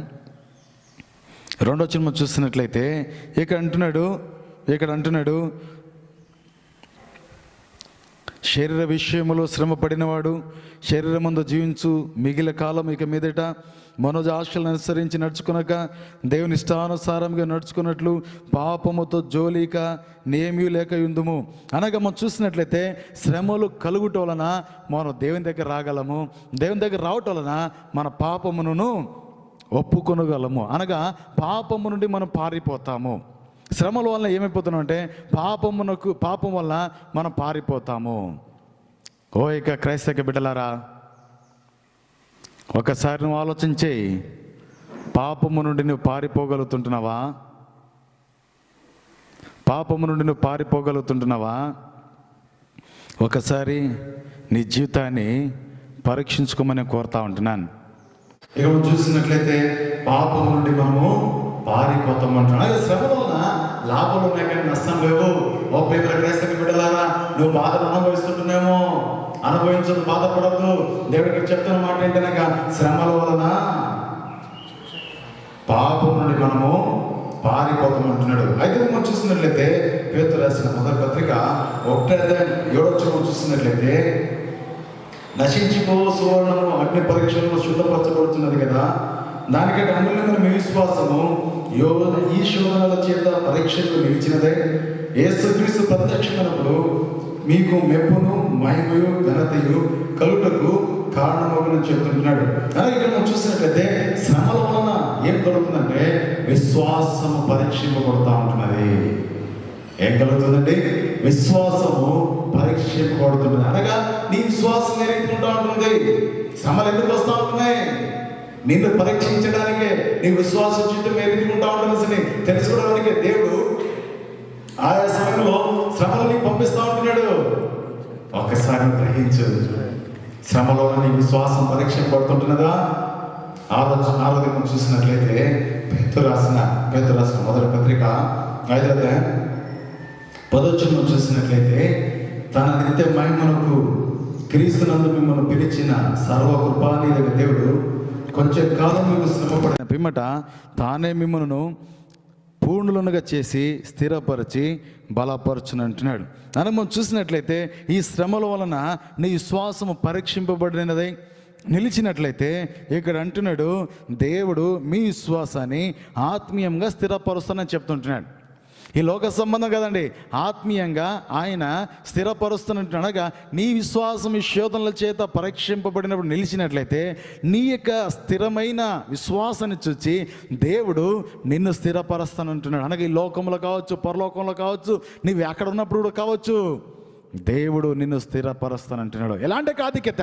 2వ వచనం మనం చూసినట్లయితే ఇక్కడ అంటున్నాడు శరీర విషయములో శ్రమ పడినవాడు శరీరమందు జీవించు మిగిలిన కాలం ఇక మీదట మనోజ ఆశలను అనుసరించి నడుచుకునక దేవుని ఇష్టానుసారంగా నడుచుకున్నట్లు పాపముతో జోలిక నేమీ లేక యుందుము. అనగా మనం చూసినట్లయితే శ్రమలు కలుగుట వలన మనం దేవుని దగ్గర రాగలము, దేవుని దగ్గర రావటం వలన మన పాపమును ఒప్పుకొనగలము. అనగా పాపము నుండి మనం పారిపోతాము. శ్రమల వల్ల ఏమైపోతున్నాం అంటే పాపం వల్ల మనం పారిపోతాము. ఓ ఇక క్రైస్తవ బిడ్డలారా, ఒకసారి నువ్వు ఆలోచించి పాపము నుండి నువ్వు పారిపోగలుగుతుంటున్నావా? పాపము నుండి నువ్వు పారిపోగలుగుతుంటున్నావా? ఒకసారి నీ జీవితాన్ని పరీక్షించుకోమని కోరుతా ఉంటున్నాను. ఇక చూసినట్లయితే పాపం నుండి మనము పారిపోతామంటున్నాం. శ్రమ వలన లాభాలు ఉన్నాయి కానీ నష్టం లేవు. ఓ ప్రియమైన క్రైస్తవ బిడ్డలారా, నువ్వు బాధను అనుభవిస్తుంటున్నామో, అనుభవించదు, బాధపడద్దు. దేవుడికి చెప్తున్న మాట ఏంటనగా, శ్రమల వలన పాపం నుండి మనము పారిపోతామంటున్నాడు. అయితే మనం చూసినట్లయితే పేతురు రాసిన మొదటి పత్రిక 1:7 చూసినట్లయితే, నశించిపో సువర్ణము అగ్ని పరీక్షలను శుద్ధపరచబడుతున్నది కదా, దానికంటే అన్యులమైన మీ విశ్వాసము ఈ శోధనల చేత పరీక్షలు నిలిచినదే, యేసుక్రీస్తు ప్రత్యక్షమైనప్పుడు మీకు మెప్పును మహిమయు ఘనతయు కలుగుటకు కారణమగునని చెప్తుంటున్నాడు. అలాగే ఇక్కడ మనం చూసినట్లయితే శ్రమల వలన ఏం కలుగుతుందంటే విశ్వాసము పరీక్షింపబడుతూ ఉంటున్నది. ఏం కలుగుతుందండి? విశ్వాసము పరీక్షింపబడుతున్నది. అనగా నీ విశ్వాసం నేర్చుకుంటూ ఉంటుంది. శ్రమలు ఎందుకు వస్తూ ఉంటున్నాయి? నిన్ను పరీక్షించడానికే, నీ విశ్వాసం చుట్టూ మేరించుకుంటా ఉంటుంది తెలుసుకోవడానికి దేవుడు ఆయా సమయంలో శ్రమలని పంపిస్తూ ఉంటున్నాడు. ఒకసారి గ్రహించు, శ్రమలో నీ విశ్వాసం పరీక్షింపబడుతుంటున్నదా? ఆరోగ్యం చూసినట్లయితే పేతురు రాసిన మొదటి పత్రిక 5:10 చూసినట్లయితే, తన నిత్య మహిమకు క్రీస్తునందు మిమ్మల్ని పిలిచిన సర్వకృపానిధి దేవుడు కొంచెం కాలం మీకు శ్రమపడిన పిమ్మట తానే మిమ్మల్ని పూర్ణులనుగా చేసి స్థిరపరిచి బలపరచును అంటున్నాడు. అని మనం చూసినట్లయితే ఈ శ్రమల వలన నీ విశ్వాసము పరీక్షింపబడినది నిలిచినట్లయితే ఇక్కడ అంటున్నాడు, దేవుడు మీ విశ్వాసాన్ని ఆత్మీయంగా స్థిరపరుస్తానని చెప్తుంటున్నాడు. ఈ లోక సంబంధం కదండి, ఆత్మీయంగా ఆయన స్థిరపరుస్తున్నట్టునగా నీ విశ్వాసం ఈ శోధనల చేత పరీక్షింపబడినప్పుడు నిలిచినట్లయితే నీ యొక్క స్థిరమైన విశ్వాసాన్ని చూచి దేవుడు నిన్ను స్థిరపరుస్తానంటున్నాడు. అనగా ఈ లోకంలో కావచ్చు, పరలోకంలో కావచ్చు, నీవు ఎక్కడ ఉన్నప్పుడు కూడా కావచ్చు, దేవుడు నిన్ను స్థిరపరుస్తానంటున్నాడు. ఎలాంటి ఆధిక్యత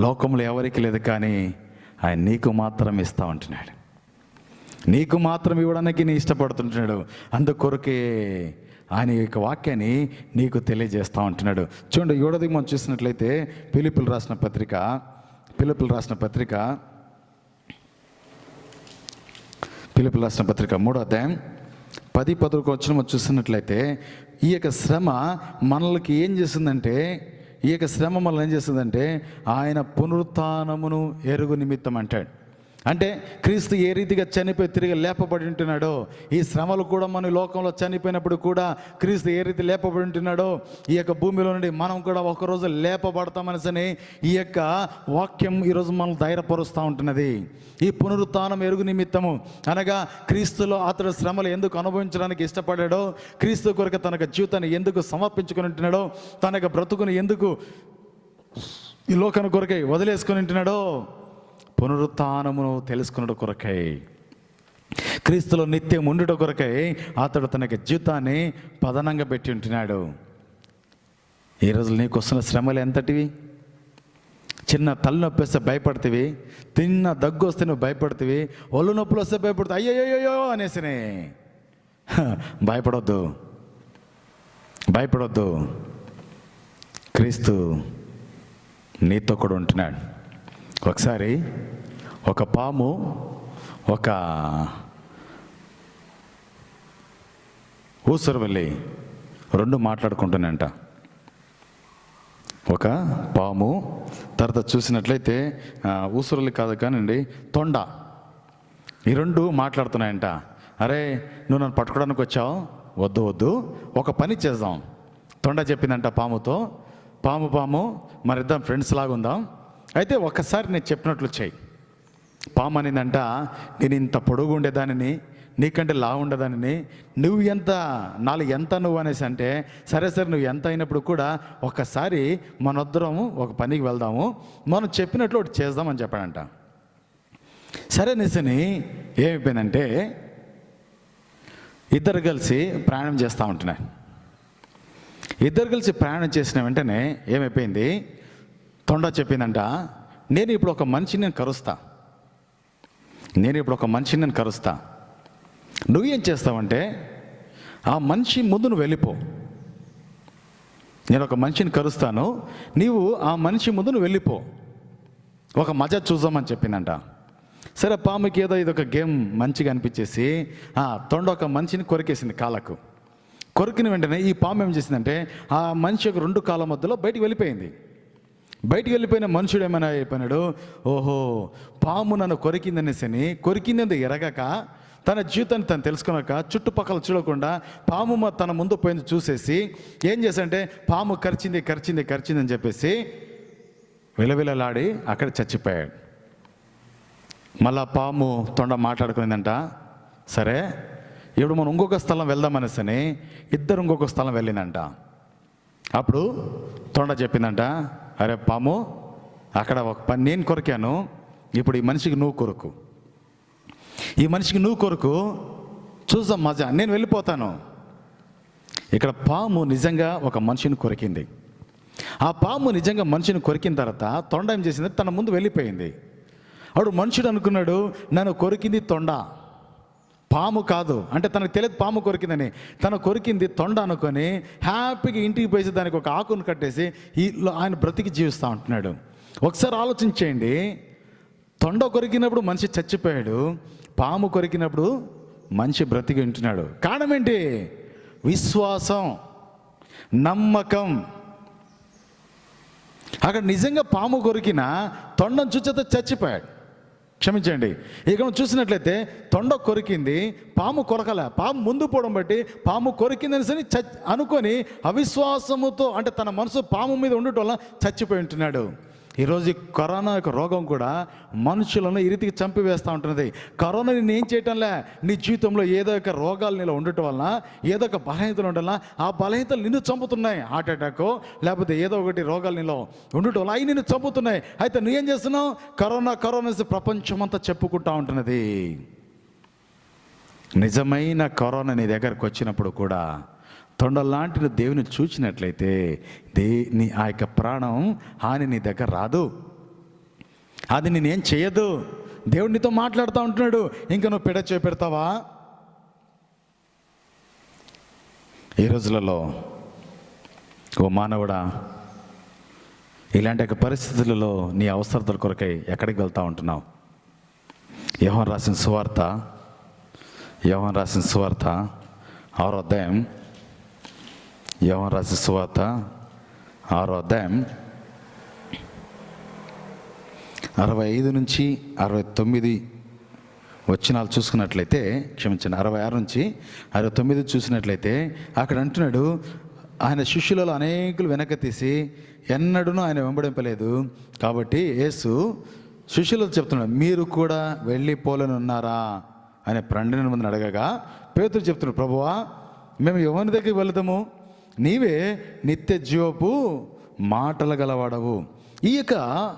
లోకంలో ఎవరికి లేదు, కానీ ఆయన నీకు మాత్రం ఇస్తా ఉంటున్నాడు. నీకు మాత్రం ఇవ్వడానికి నీ ఇష్టపడుతుంటున్నాడు. అందుకొరకే ఆయన యొక్క వాక్యాన్ని నీకు తెలియజేస్తూ ఉంటున్నాడు. చూడండి, 7ది మనం చూసినట్లయితే ఫిలిప్పీయులకు రాసిన పత్రిక 3:10-11 మనం చూసినట్లయితే, ఈ యొక్క శ్రమ మనల్కి ఏం చేస్తుందంటే, ఆయన పునరుత్థానమును ఎరుగు నిమిత్తం అంటాడు. అంటే క్రీస్తు ఏ రీతిగా చనిపోయి తిరిగి లేపబడి ఉంటున్నాడో, ఈ శ్రమలు కూడా మన లోకంలో చనిపోయినప్పుడు కూడా క్రీస్తు ఏ రీతి లేపబడి ఉంటున్నాడో, ఈ యొక్క భూమిలో నుండి మనం కూడా ఒకరోజు లేపబడతామని ఈ యొక్క వాక్యం ఈరోజు మనం ధైర్యపరుస్తూ ఉంటున్నది. ఈ పునరుత్థానం ఎరుగు నిమిత్తము అనగా క్రీస్తులో అతడు శ్రమలు ఎందుకు అనుభవించడానికి ఇష్టపడాడో, క్రీస్తు కొరకు తన జీవితాన్ని ఎందుకు సమర్పించుకొని ఉంటున్నాడో, తన యొక్క బ్రతుకుని ఎందుకు ఈ లోకాన్ని కొరకై వదిలేసుకొని ఉంటున్నాడో, పునరుత్థానమును తెలుసుకున్నడు కొరకై, క్రీస్తులో నిత్యం ఉండుట కొరకై అతడు తన జీవితాన్ని పదనంగా పెట్టి ఉంటున్నాడు. ఈరోజు నీకు వస్తున్న శ్రమలు ఎంతటివి? చిన్న తలనొప్పి వస్తే భయపడుతుంది, తిన్న దగ్గు వస్తే నువ్వు భయపడుతుంది, ఒళ్ళు నొప్పులు వస్తే భయపడుతుంది, అయ్యో అనేసినే. భయపడొద్దు. క్రీస్తు నీతో కూడా ఉంటున్నాడు. ఒకసారి ఒక పాము ఒక ఊసరవెల్లి 2 మాట్లాడుకుంటున్నాయంట. ఒక పాము తర్వాత చూసినట్లయితే ఊసరవెల్లి కాదు కానండి, తొండ, ఈ 2 మాట్లాడుతున్నాయంట. అరే, నువ్వు నన్ను పట్టుకోవడానికి వచ్చావు, వద్దు, ఒక పని చేద్దాం. తొండ చెప్పిందంట పాముతో, పాము మరిద్దరం ఫ్రెండ్స్ లాగా ఉందాం, అయితే ఒక్కసారి నేను చెప్పినట్లు చెయ్యి. పాము అనిందంట, నేను ఇంత పొడుగు ఉండేదానిని, నీకంటే లావు ఉండేదానిని, నువ్వు ఎంత, నాలుగు ఎంత నువ్వు అనేసి అంటే, సరే నువ్వు ఎంత అయినప్పుడు కూడా ఒక్కసారి మనొద్దరము ఒక పనికి వెళ్దాము, మనం చెప్పినట్లు ఒకటి చేద్దామని చెప్పాడంట. సరే నిజని ఏమైపోయిందంటే, ఇద్దరు కలిసి ప్రయాణం చేస్తూ ఉంటున్నారు. ఇద్దరు కలిసి ప్రయాణం చేసిన వెంటనే ఏమైపోయింది, తొండ చెప్పిందంట, నేను ఇప్పుడు ఒక మనిషిని నేను కరుస్తా, నేను ఇప్పుడు ఒక మనిషిని నేను కరుస్తా, నువ్వేం చేస్తావంటే ఆ మనిషి ముందు నువ్వు వెళ్ళిపో. నేను ఒక మనిషిని కరుస్తాను, నీవు ఆ మనిషి ముందు నువ్వు వెళ్ళిపో, ఒక మజా చూద్దామని చెప్పిందంట. సరే, పాముకి ఏదో ఇదొక గేమ్ మంచిగా అనిపించేసి తొండ ఒక మనిషిని కొరికేసింది కాళ్ళకు. కొరికిన వెంటనే ఈ పాము ఏం చేసిందంటే ఆ మనిషి యొక్క 2 కాళ్ళ మధ్యలో బయటికి వెళ్ళిపోయింది. బయటికి వెళ్ళిపోయిన మనుషుడు ఏమైనా అయిపోయినాడు, ఓహో పాము నన్ను కొరికిందనేసని కొరికిందని ఎరగక, తన జీవితాన్ని తను తెలుసుకున్నాక చుట్టుపక్కల చూడకుండా పాము తన ముందు పోయింది చూసేసి ఏం చేశాడంటే పాము కరిచింది అని చెప్పేసి విలవిలలాడి అక్కడ చచ్చిపోయాడు. మళ్ళా పాము తొండ మాట్లాడుకునేదంట, సరే ఇప్పుడు మనం ఇంకొక స్థలం వెళ్దామనేసని ఇద్దరు ఇంకొక స్థలం వెళ్ళిందంట. అప్పుడు తొండ చెప్పిందంట, అరే పాము, అక్కడ ఒక పని నేను కొరికాను, ఇప్పుడు ఈ మనిషికి నువ్వు కొరుకు, ఈ మనిషికి నువ్వు కొరుకు, చూద్దాం మజా, నేను వెళ్ళిపోతాను. ఇక్కడ పాము నిజంగా ఒక మనిషిని కొరికింది. ఆ పాము నిజంగా మనిషిని కొరికిన తర్వాత తొండ ఏం చేసింది, తన ముందు వెళ్ళిపోయింది. అప్పుడు మనుషుడు అనుకున్నాడు, నన్ను కొరికింది తొండ, పాము కాదు. అంటే తనకు తెలియదు పాము కొరికిందని, తను కొరికింది తొండ అనుకొని హ్యాపీగా ఇంటికి పోయి దానికి ఒక ఆకును కట్టేసి ఆయన బ్రతికి జీవిస్తూ ఉంటున్నాడు. ఒకసారి ఆలోచించేయండి, తొండ కొరికినప్పుడు మనిషి చచ్చిపోయాడు, పాము కొరికినప్పుడు మనిషి బ్రతికి ఉంటున్నాడు. కారణం ఏంటి? విశ్వాసం, నమ్మకం. అక్కడ నిజంగా పాము కొరికిన తొండను చూచేత చచ్చిపోయాడు. క్షమించండి, ఇక చూసినట్లయితే తొండ కొరికింది, పాము కొరకలే. పాము ముందు పోవడం బట్టి పాము కొరికిందని అనుకొని అవిశ్వాసముతో, అంటే తన మనసు పాము మీద ఉండటం వల్ల చచ్చిపోయి ఉంటున్నాడు. ఈరోజు ఈ కరోనా యొక్క రోగం కూడా మనుషులను ఈ రీతికి చంపివేస్తూ ఉంటున్నది. కరోనా నేను ఏం చేయటంలే, నీ జీవితంలో ఏదో ఒక రోగాలు నీలో ఉండటం వలన, ఏదో ఒక బలహీనతలు ఉండటం వలన ఆ బలహీనతలు నిన్ను చంపుతున్నాయి. హార్ట్ అటాక్ లేకపోతే ఏదో ఒకటి రోగాలు నీలో ఉండటం వల్ల అవి నిన్ను చంపుతున్నాయి. అయితే నువ్వేం చేస్తున్నావు? కరోనా ప్రపంచమంతా చెప్పుకుంటూ ఉంటున్నది. నిజమైన కరోనా నీ దగ్గరకు వచ్చినప్పుడు కూడా తొండలాంటి దేవుని చూచినట్లయితే నీ ఆ యొక్క ప్రాణం హాని నీ దగ్గర రాదు, అది నేనేం చేయదు. దేవుడు నీతో మాట్లాడుతూ ఉంటున్నాడు, ఇంకా నువ్వు పెడతావా? ఈ రోజులలో ఓ మానవుడా, ఇలాంటి పరిస్థితులలో నీ అవసరతల కొరకై ఎక్కడికి వెళ్తూ ఉంటున్నావు? యోహాను రాసిన సువార్త 6వ అధ్యాయం, యోహాను రాసిన సువార్త 6వ అధ్యాయం 65 నుంచి 69 వచనాలు చూసుకున్నట్లయితే, క్షమించండి, 66 నుంచి 69 చూసినట్లయితే అక్కడ అంటున్నాడు, ఆయన శిష్యులలో అనేకులు వెనక తీసి ఎన్నడూనూ ఆయన వెంబడింపలేదు. కాబట్టి యేసు శిష్యులతో చెప్తున్నాడు, మీరు కూడా వెళ్ళిపోలేనున్నారా అని 12 మందిని అడగగా పేతురు చెప్తున్నాడు, ప్రభువా మేము ఎవరి దగ్గరికి వెళదాము? నీవే నిత్య జీవపు మాటలు గలవాడవు. ఈ యొక్క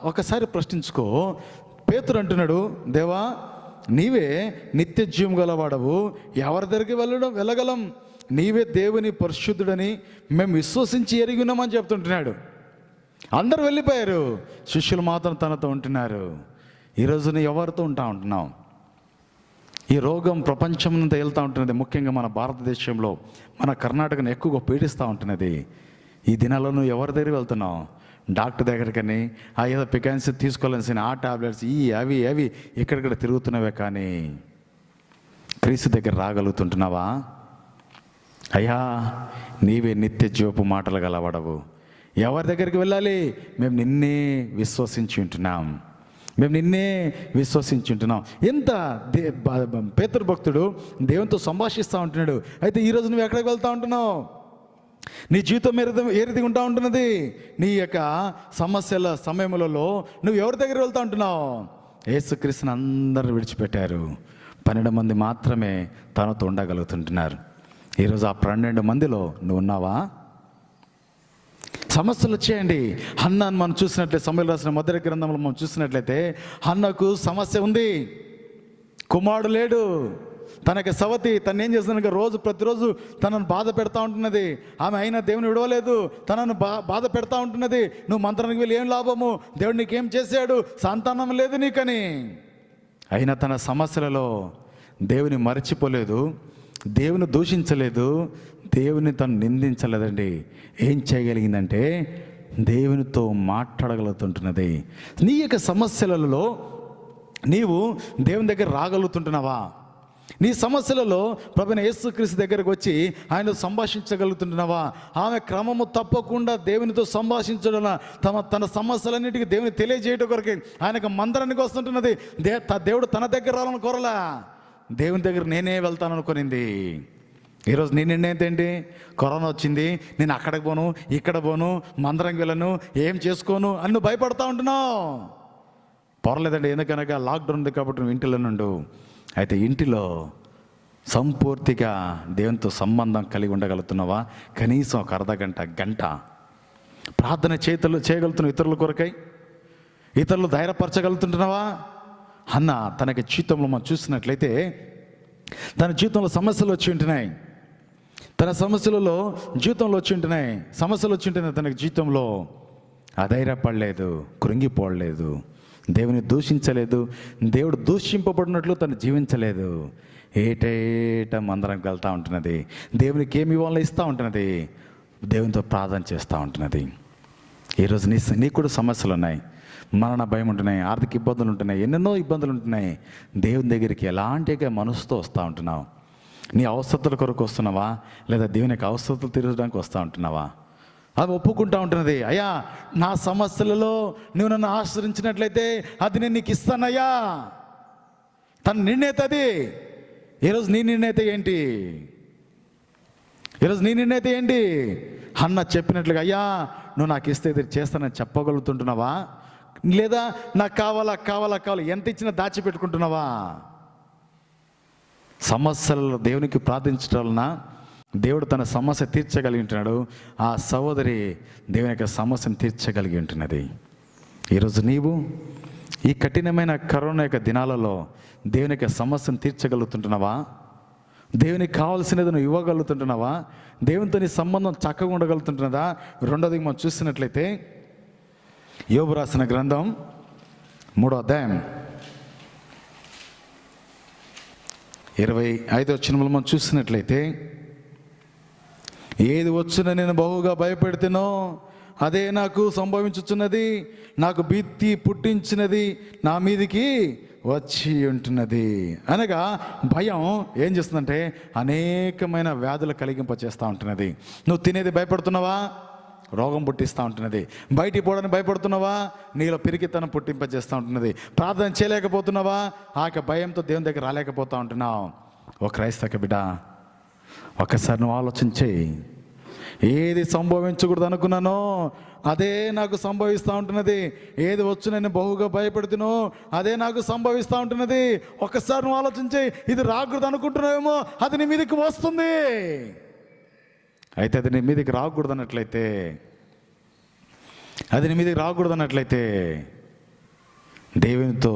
ఒకసారి ప్రశ్నించుకో. పేతురు అంటున్నాడు, దేవా నీవే నిత్య జీవం గలవాడవు, ఎవరి దగ్గరికి వెళ్ళగలం? నీవే దేవుని పరిశుద్ధుడని మేము విశ్వసించి ఎరిగి ఉన్నామని చెప్తుంటున్నాడు. అందరూ వెళ్ళిపోయారు, శిష్యులు మాత్రం తనతో ఉంటున్నారు. ఈరోజు నువ్వు ఎవరితో ఉంటున్నావు? ఈ రోగం ప్రపంచమంతా వెళ్తూ ఉంటున్నది. ముఖ్యంగా మన భారతదేశంలో, మన కర్ణాటకను ఎక్కువగా పీడిస్తూ ఉంటున్నది. ఈ దినాల్లో నువ్వు ఎవరి దగ్గరికి వెళ్తున్నావు? డాక్టర్ దగ్గరికని ఏదో పికాన్సీ తీసుకోవాల్సిన ఆ టాబ్లెట్స్ అవి ఇక్కడిక్కడ తిరుగుతున్నవే, కానీ క్రీస్తు దగ్గర రాగలుగుతుంటున్నావా? అయ్యా నీవే నిత్య జీవపు మాటలు గలవాడవు. ఎవరి దగ్గరికి వెళ్ళాలి? మేము నిన్నే విశ్వసించి ఉంటున్నాం. ఎంత పేతురు భక్తుడు దేవునితో సంభాషిస్తూ ఉంటున్నాడు. అయితే ఈరోజు నువ్వు ఎక్కడికి వెళ్తూ ఉంటున్నావు? నీ జీవితం ఏ రీతిగా ఉంటా ఉంటున్నది? నీ యొక్క సమస్యల సమయములలో నువ్వు ఎవరి దగ్గర వెళ్తూ ఉంటున్నావు? యేసుక్రీస్తుని అందరూ విడిచిపెట్టారు, 12 మంది మాత్రమే తనతో ఉండగలుగుతుంటున్నారు. ఈరోజు ఆ 12 మందిలో నువ్వు ఉన్నావా? సమస్యలు వచ్చేయండి. హన్నాను మనం చూసినట్లయితే, సమూయేలు రాసిన మొదటి గ్రంథంలో మనం చూసినట్లయితే హన్నాకు సమస్య ఉంది. కుమారుడు లేడు. తనకి సవతి తను ఏం చేస్తున్నా ప్రతిరోజు తనను బాధ పెడతా ఉంటున్నది. ఆమె అయినా దేవుని విడవలేదు, తనను బాధ పెడతా ఉంటున్నది. నువ్వు మంత్రానికి వెళ్ళి ఏం లాభము? దేవుడు నీకేం చేశాడు? సంతానం లేదు నీకని. అయినా తన సమస్యలలో దేవుని మరచిపోలేదు, దేవుని దూషించలేదు, దేవుని తను నిందించలేదండి. ఏం చేయగలిగిందంటే దేవునితో మాట్లాడగలుగుతుంటున్నది. నీ యొక్క సమస్యలలో నీవు దేవుని దగ్గర రాగలుగుతుంటున్నావా? నీ సమస్యలలో ప్రభువైన యేసుక్రీస్తు దగ్గరకు వచ్చి ఆయన సంభాషించగలుగుతుంటున్నావా? ఆమె క్రమము తప్పకుండా దేవునితో సంభాషించడం, తన సమస్యలన్నిటికీ దేవుని తెలియజేయడం కొరకు ఆయనకు మందిరానికి వస్తుంటున్నది. దేవుడు తన దగ్గర రావాలని కోరలా, దేవుని దగ్గర నేనే వెళ్తాననుకునింది. ఈరోజు నీ నిర్ణయం ఏంటి? కరోనా వచ్చింది, నేను అక్కడికి పోను, ఇక్కడ పోను, మందిరంకి వెళ్ళను, ఏం చేసుకోను అని నువ్వు భయపడతా ఉంటున్నావు. పర్లేదండి, ఎందుకనగా లాక్డౌన్ ఉంది కాబట్టి నువ్వు ఇంటిలో నుండు. అయితే ఇంటిలో సంపూర్తిగా దేవునితో సంబంధం కలిగి ఉండగలుగుతున్నావా? కనీసం ఒక అర్ధగంట, గంట ప్రార్థన చేయగలుగుతున్నావు ఇతరుల కొరకై? ఇతరులు ధైర్యపరచగలుగుతుంటున్నావా? అన్న తనకి జీవితంలో మనం చూసినట్లయితే తన జీవితంలో సమస్యలు వచ్చి ఉంటున్నాయి, తన జీవితంలో వచ్చి ఉంటున్నాయి, సమస్యలు వచ్చి ఉంటున్నాయి. తనకి జీవితంలో అధైర్యపడలేదు, కృంగిపోలేదు, దేవుని దూషించలేదు, దేవుడు దూషింపబడినట్లు తను జీవించలేదు. ఏటేట మందిరంకి వెళ్తూ ఉంటున్నది, దేవునికి ఏమి ఇవ్వాలో ఇస్తూ ఉంటున్నది, దేవునితో ప్రార్థన చేస్తూ ఉంటున్నది. ఈరోజు నీకు కూడా సమస్యలు ఉన్నాయి, మరణ భయం ఉంటున్నాయి, ఆర్థిక ఇబ్బందులు ఉంటున్నాయి, ఎన్నెన్నో ఇబ్బందులు ఉంటున్నాయి. దేవుని దగ్గరికి ఎలాంటిగా మనసుతో వస్తూ ఉంటున్నావు? నీ అవసరతల కొరకు వస్తున్నావా, లేదా దేవుని యొక్క అవసరతలు తీర్చడానికి వస్తూ ఉంటున్నావా? అవి ఒప్పుకుంటూ ఉంటున్నది. అయ్యా, నా సమస్యలలో నువ్వు నన్ను ఆశ్రయించినట్లయితే అది నేను నీకు ఇస్తానయ్యా. తన నిర్ణయత అది. ఈరోజు నీ నిర్ణయత ఏంటి? ఈరోజు నీ నిర్ణయత ఏంటి? అన్న చెప్పినట్లుగా అయ్యా నువ్వు నాకు ఇస్తే ఇది చేస్తానని చెప్పగలుగుతుంటున్నావా? లేదా నాకు కావాలా ఎంత ఇచ్చినా దాచిపెట్టుకుంటున్నావా? సమస్యలలో దేవునికి ప్రార్థించడం వలన దేవుడు తన సమస్య తీర్చగలిగి ఉంటున్నాడు. ఆ సహోదరి దేవుని యొక్క సమస్యను తీర్చగలిగి ఉంటున్నది. ఈరోజు నీవు ఈ కఠినమైన కరోనా యొక్క దినాలలో దేవుని యొక్క సమస్యను తీర్చగలుగుతుంటున్నావా? దేవునికి కావాల్సినది నువ్వు ఇవ్వగలుగుతుంటున్నావా? దేవునితో నీ సంబంధం చక్కగా ఉండగలుగుతుంటున్నదా? రెండోది మనం చూసినట్లయితే యోబు రాసిన గ్రంథం 3వ అధ్యాయం 25వ వచనంలో మనం చూసినట్లయితే, ఏది వచ్చినా నేను బహుగా భయపెడుతునో అదే నాకు సంభవించుచున్నది, నాకు భీతి పుట్టించినది నా మీదికి వచ్చి ఉంటున్నది. అనగా భయం ఏం చేస్తుందంటే అనేకమైన వ్యాధులు కలిగింపచేస్తూ ఉంటున్నది. నువ్వు తినేది భయపడుతున్నావా? రోగం పుట్టిస్తూ ఉంటున్నది. బయటికి పోవడానికి భయపడుతున్నావా? నీలో పిరికితనం పుట్టింపజేస్తూ ఉంటున్నది. ప్రార్థన చేయలేకపోతున్నావా? ఆ యొక్క భయంతో దేవుని దగ్గర రాలేకపోతూ ఉంటున్నావు. ఓ క్రైస్తవ బిడ్డ, ఒక్కసారి నువ్వు ఆలోచించి, ఏది సంభవించకూడదు అనుకున్నానో అదే నాకు సంభవిస్తూ ఉంటున్నది, ఏది వచ్చి నేను బహుగా భయపెడుతునో అదే నాకు సంభవిస్తూ ఉంటున్నది. ఒక్కసారి నువ్వు ఆలోచించి, ఇది రాకూడదు అనుకుంటున్నావేమో, అది నీ మీదకి వస్తుంది. అయితే అది నీ మీదకి రాకూడదు అన్నట్లయితే దేవునితో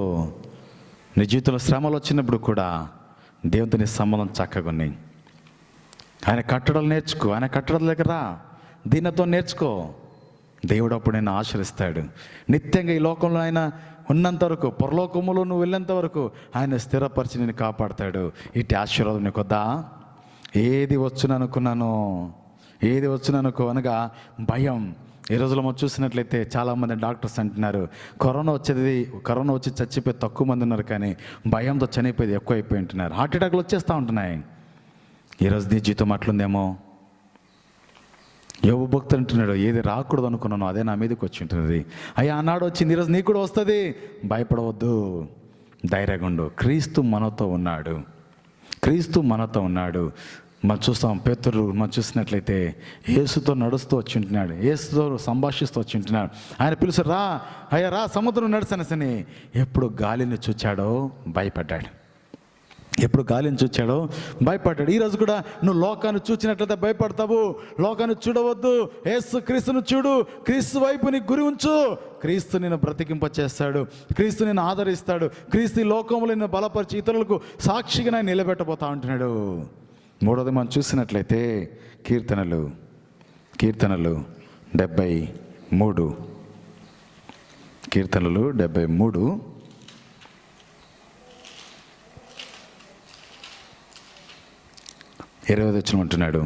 నీ జీవితంలో శ్రమలు వచ్చినప్పుడు కూడా దేవునితో నీ సంబంధం చక్కగా ఉన్నాయి. ఆయన కట్టడలు నేర్చుకో, ఆయన కట్టడల దగ్గర దీనితో నేర్చుకో. దేవుడు అప్పుడు నేను ఆశ్రయిస్తాడు. నిత్యంగా ఈ లోకంలో ఆయన ఉన్నంత వరకు, పరలోకములో నువ్వు వెళ్ళేంత వరకు ఆయన స్థిరపరిచి నేను కాపాడతాడు. ఇటు ఆశీర్వాదం నీకు వద్దా? ఏది వచ్చుననుకో అనగా భయం. ఈ రోజులో మనం చూసినట్లయితే చాలామంది డాక్టర్స్ అంటున్నారు కరోనా వచ్చి చచ్చిపోయి తక్కువ మంది ఉన్నారు, కానీ భయంతో చనిపోయేది ఎక్కువ అయిపోయి ఉంటున్నారు. హార్ట్ అటాక్లు వచ్చేస్తూ ఉంటున్నాయి. ఈరోజు నీ జీవితం అట్లుందేమో. యోబు భక్తుడు అంటున్నాడు, ఏది రాకూడదు అనుకున్నాను అదే నా మీదకి వచ్చి ఉంటుంది. అయ్యా ఆనాడు వచ్చింది, ఈరోజు నీకు కూడా వస్తుంది. భయపడవద్దు, ధైర్యంగా ఉండు. క్రీస్తు మనతో ఉన్నాడు. మనం చూస్తాం, పేతురు మనం చూసినట్లయితే యేసుతో నడుస్తూ వచ్చి ఉంటున్నాడు, యేసుతో సంభాషిస్తూ వచ్చి ఉంటున్నాడు. ఆయన పిలుసు, రా సముద్రం నడుసనసని. ఎప్పుడు గాలిని చూచాడో భయపడ్డాడు. ఈరోజు కూడా నువ్వు లోకాన్ని చూచినట్లయితే భయపడతావు. లోకాన్ని చూడవద్దు, యేసు క్రీస్తును చూడు. క్రీస్తు వైపు నీ గురి ఉంచు. క్రీస్తు నిన్ను బ్రతికింప చేస్తాడు, క్రీస్తు నిన్ను ఆదరిస్తాడు, క్రీస్తు లోకంలో నిన్ను బలపరిచి ఇతరులకు సాక్షిగా ఆయన నిలబెట్టబోతా ఉంటున్నాడు. మూడోది మనం చూసినట్లయితే కీర్తనలు 73 కీర్తనలు 73 20వ వచనం అంటున్నాడు,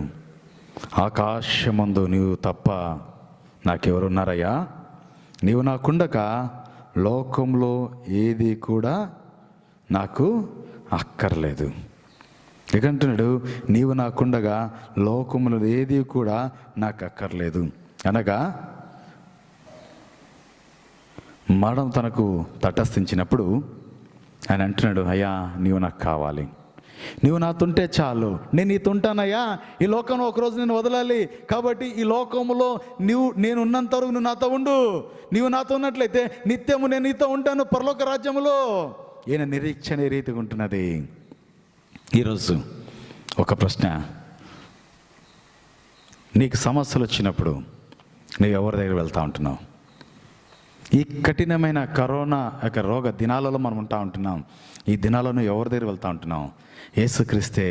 ఆకాశమందు నీవు తప్ప నాకెవరున్నారయ్యా, నీవు నాకుండక లోకంలో ఏది కూడా నాకు అక్కర్లేదు. ఇక అంటున్నాడు, నీవు నాకుండగా లోకములో ఏది కూడా నాకు అక్కర్లేదు. అనగా మరణం తనకు తటస్థించినప్పుడు ఆయన అంటున్నాడు, అయ్యా నీవు నాకు కావాలి, నీవు నాతుంటే చాలు, నేను నీతో ఉంటానయ్యా. ఈ లోకంలో ఒకరోజు నేను వదలాలి, కాబట్టి ఈ లోకంలో నేను ఉన్నంత వరకు నువ్వు నాతో ఉండు. నీవు నాతో ఉన్నట్లయితే నిత్యము నేను నీతో ఉంటాను పరలోక రాజ్యములో. ఈయన నిరీక్షణ ఏ రీతిగా ఉంటున్నది. ఈరోజు ఒక ప్రశ్న, నీకు సమస్యలు వచ్చినప్పుడు నువ్వు ఎవరి దగ్గర వెళ్తూ ఉంటున్నావు? ఈ కఠినమైన కరోనా యొక్క రోగ దినాలలో మనం ఉంటున్నాం. ఈ దినాలను ఎవరి దగ్గర వెళ్తూ ఉంటున్నాం? యేసుక్రీస్తే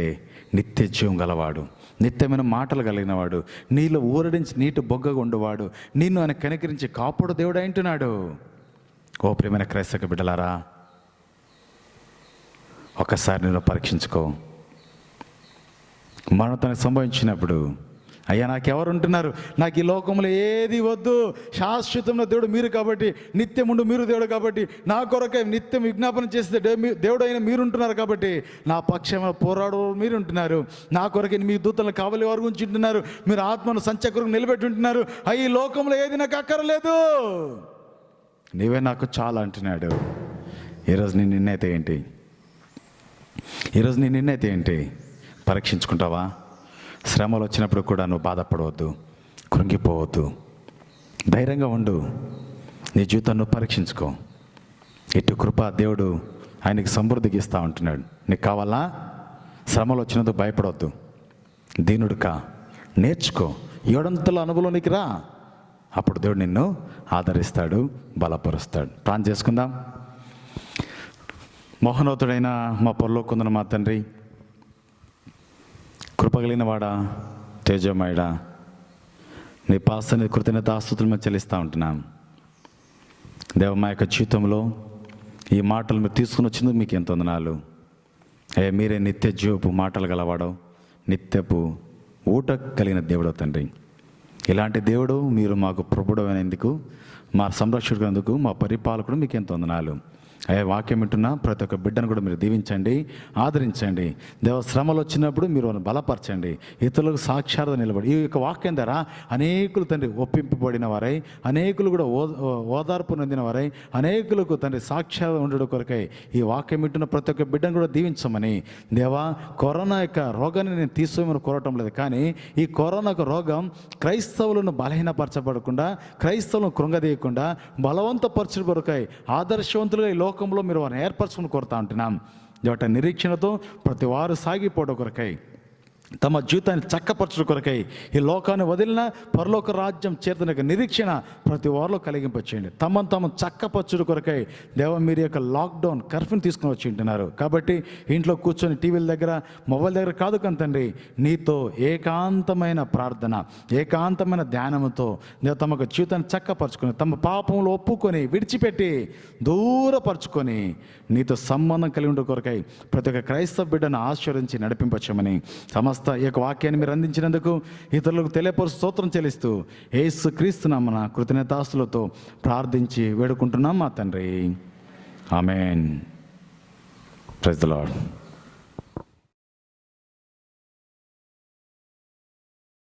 నిత్య జీవం గలవాడు, నిత్యమైన మాటలు కలిగినవాడు, నీలో ఊరడించి నీటి బొగ్గగా ఉండేవాడు, నిన్ను ఆయన కనికరించి కాపాడు దేవుడు అంటున్నాడు. ఓ ప్రియమైన క్రైస్తవ బిడ్డలారా, ఒకసారి నేను పరీక్షించుకో. మరణం తనకు సంభవించినప్పుడు, అయ్యా నాకెవరు ఉంటున్నారు, నాకు ఈ లోకంలో ఏది వద్దు, శాశ్వతంలో దేవుడు మీరు కాబట్టి, నిత్యముండు మీరు దేవుడు కాబట్టి, నా కొరకై నిత్యం విజ్ఞాపన చేస్తే దేవుడు అయిన మీరు ఉంటున్నారు కాబట్టి, నా పక్షంలో పోరాడు మీరు ఉంటున్నారు, నా కొరకై మీ దూతలను కావలి వారు గురించి ఉంటున్నారు, మీరు ఆత్మను సంచకరకు నిలబెట్టి ఉంటున్నారు. ఈ లోకంలో ఏది నాకు అక్కర్లేదు, నీవే నాకు చాలా అంటున్నాడు. ఈరోజు నీ నిర్ణయితే ఏంటి? ఈరోజు నీ నిర్ణయితే ఏంటి? పరీక్షించుకుంటావా? శ్రమలు వచ్చినప్పుడు కూడా నువ్వు బాధపడవద్దు, కృంగిపోవద్దు, ధైర్యంగా ఉండు. నీ జీవితాన్ని పరీక్షించుకో. ఇటు కృప దేవుడు ఆయనకి సమృద్ధికి ఇస్తూ ఉంటున్నాడు. నీకు కావాలా? శ్రమలు వచ్చినందుకు భయపడవద్దు, దీనుడుకా నేర్చుకో, ఏడంతల అనుభవం నీకు రా. అప్పుడు దేవుడు నిన్ను ఆదరిస్తాడు, బలపరుస్తాడు. ప్రార్థన చేసుకుందాం. మోహనోతుడైన మా పరలోకమున్న మా తండ్రి, కృపగలిగిన వాడా, తేజమయుడా, నీ పాసని కృతజ్ఞతాస్తుతులు మేము చెల్లిస్తూ ఉంటున్నాం. దేవ, మా యొక్క జీవితంలో ఈ మాటలు మీరు తీసుకుని వచ్చినందుకు మీకు ఎంత వందనాలు. అయ్యా, మీరే నిత్య జీవపు మాటలు గలవాడవు, నిత్యపు ఊట కలిగిన దేవుడు తండ్రి. ఇలాంటి దేవుడు మీరు మాకు ప్రభుడు అయినందుకు, మా సంరక్షకుడు అందుకు, మా పరిపాలకుడు మీకు ఎంత వందనాలు. అయ్యా, వాక్యం వింటున్నా ప్రతి ఒక్క బిడ్డను కూడా మీరు దీవించండి, ఆదరించండి. దేవ, శ్రమలు వచ్చినప్పుడు మీరు బలపరచండి, ఇతరులకు సాక్షాత్గా నిలబడి ఈ యొక్క వాక్యం ద్వారా అనేకులు తండ్రి ఒప్పింపబడిన వారై, అనేకులు కూడా ఓదార్పు నొందిన వారై, అనేకులకు తండ్రి సాక్షాత్గా ఉండడం కొరకై ఈ వాక్యం వింటున్న ప్రతి ఒక్క బిడ్డను కూడా దీవించమని. దేవా, కరోనా యొక్క రోగాన్ని నేను తీసుకోమని కోరటం లేదు, కానీ ఈ కరోనా రోగం క్రైస్తవులను బలహీనపరచబడకుండా, క్రైస్తవులను కృంగదీయకుండా, బలవంతపరచడం కొరకై ఆదర్శవంతులుగా ఈ లోకంలో మీరు వారిని ఏర్పరచుకుని కోరుతా ఉంటున్నాం. కాబట్టి నిరీక్షణతో ప్రతి వారు సాగిపోవడం కొరకై, తమ జీవితాన్ని చక్కపరచడం కొరకై, ఈ లోకాన్ని వదిలిన పరలోక రాజ్యం చేరుతున్న నిరీక్షణ ప్రతి వారిలో కలిగింపచేయండి. తమను చక్కపరచడం కొరకై దేవ, మీరు యొక్క లాక్డౌన్ కర్ఫ్యూని తీసుకుని వచ్చి ఉంటున్నారు. కాబట్టి ఇంట్లో కూర్చొని టీవీల దగ్గర, మొబైల్ దగ్గర కాదు కానీ తండ్రి, నీతో ఏకాంతమైన ప్రార్థన, ఏకాంతమైన ధ్యానంతో దేవ తమకు జీవితాన్ని చక్కపరచుకొని, తమ పాపంలో ఒప్పుకొని విడిచిపెట్టి దూరపరచుకొని నీతో సంబంధం కలిగి ఉండే కొరకై ప్రతి ఒక్క క్రైస్తవ బిడ్డను ఆశీర్వదించి నడిపింపచ్చమని, సమస్త ఈ యొక్క వాక్యాన్ని మీరు అందించినందుకు ఇతరులకు తెలియపరుస్తూ స్తోత్రం చెల్లిస్తూ యేసుక్రీస్తు నామమున కృతజ్ఞతాస్తులతో ప్రార్థించి వేడుకుంటున్నాం మా తండ్రి. ఆమేన్. Praise the lord.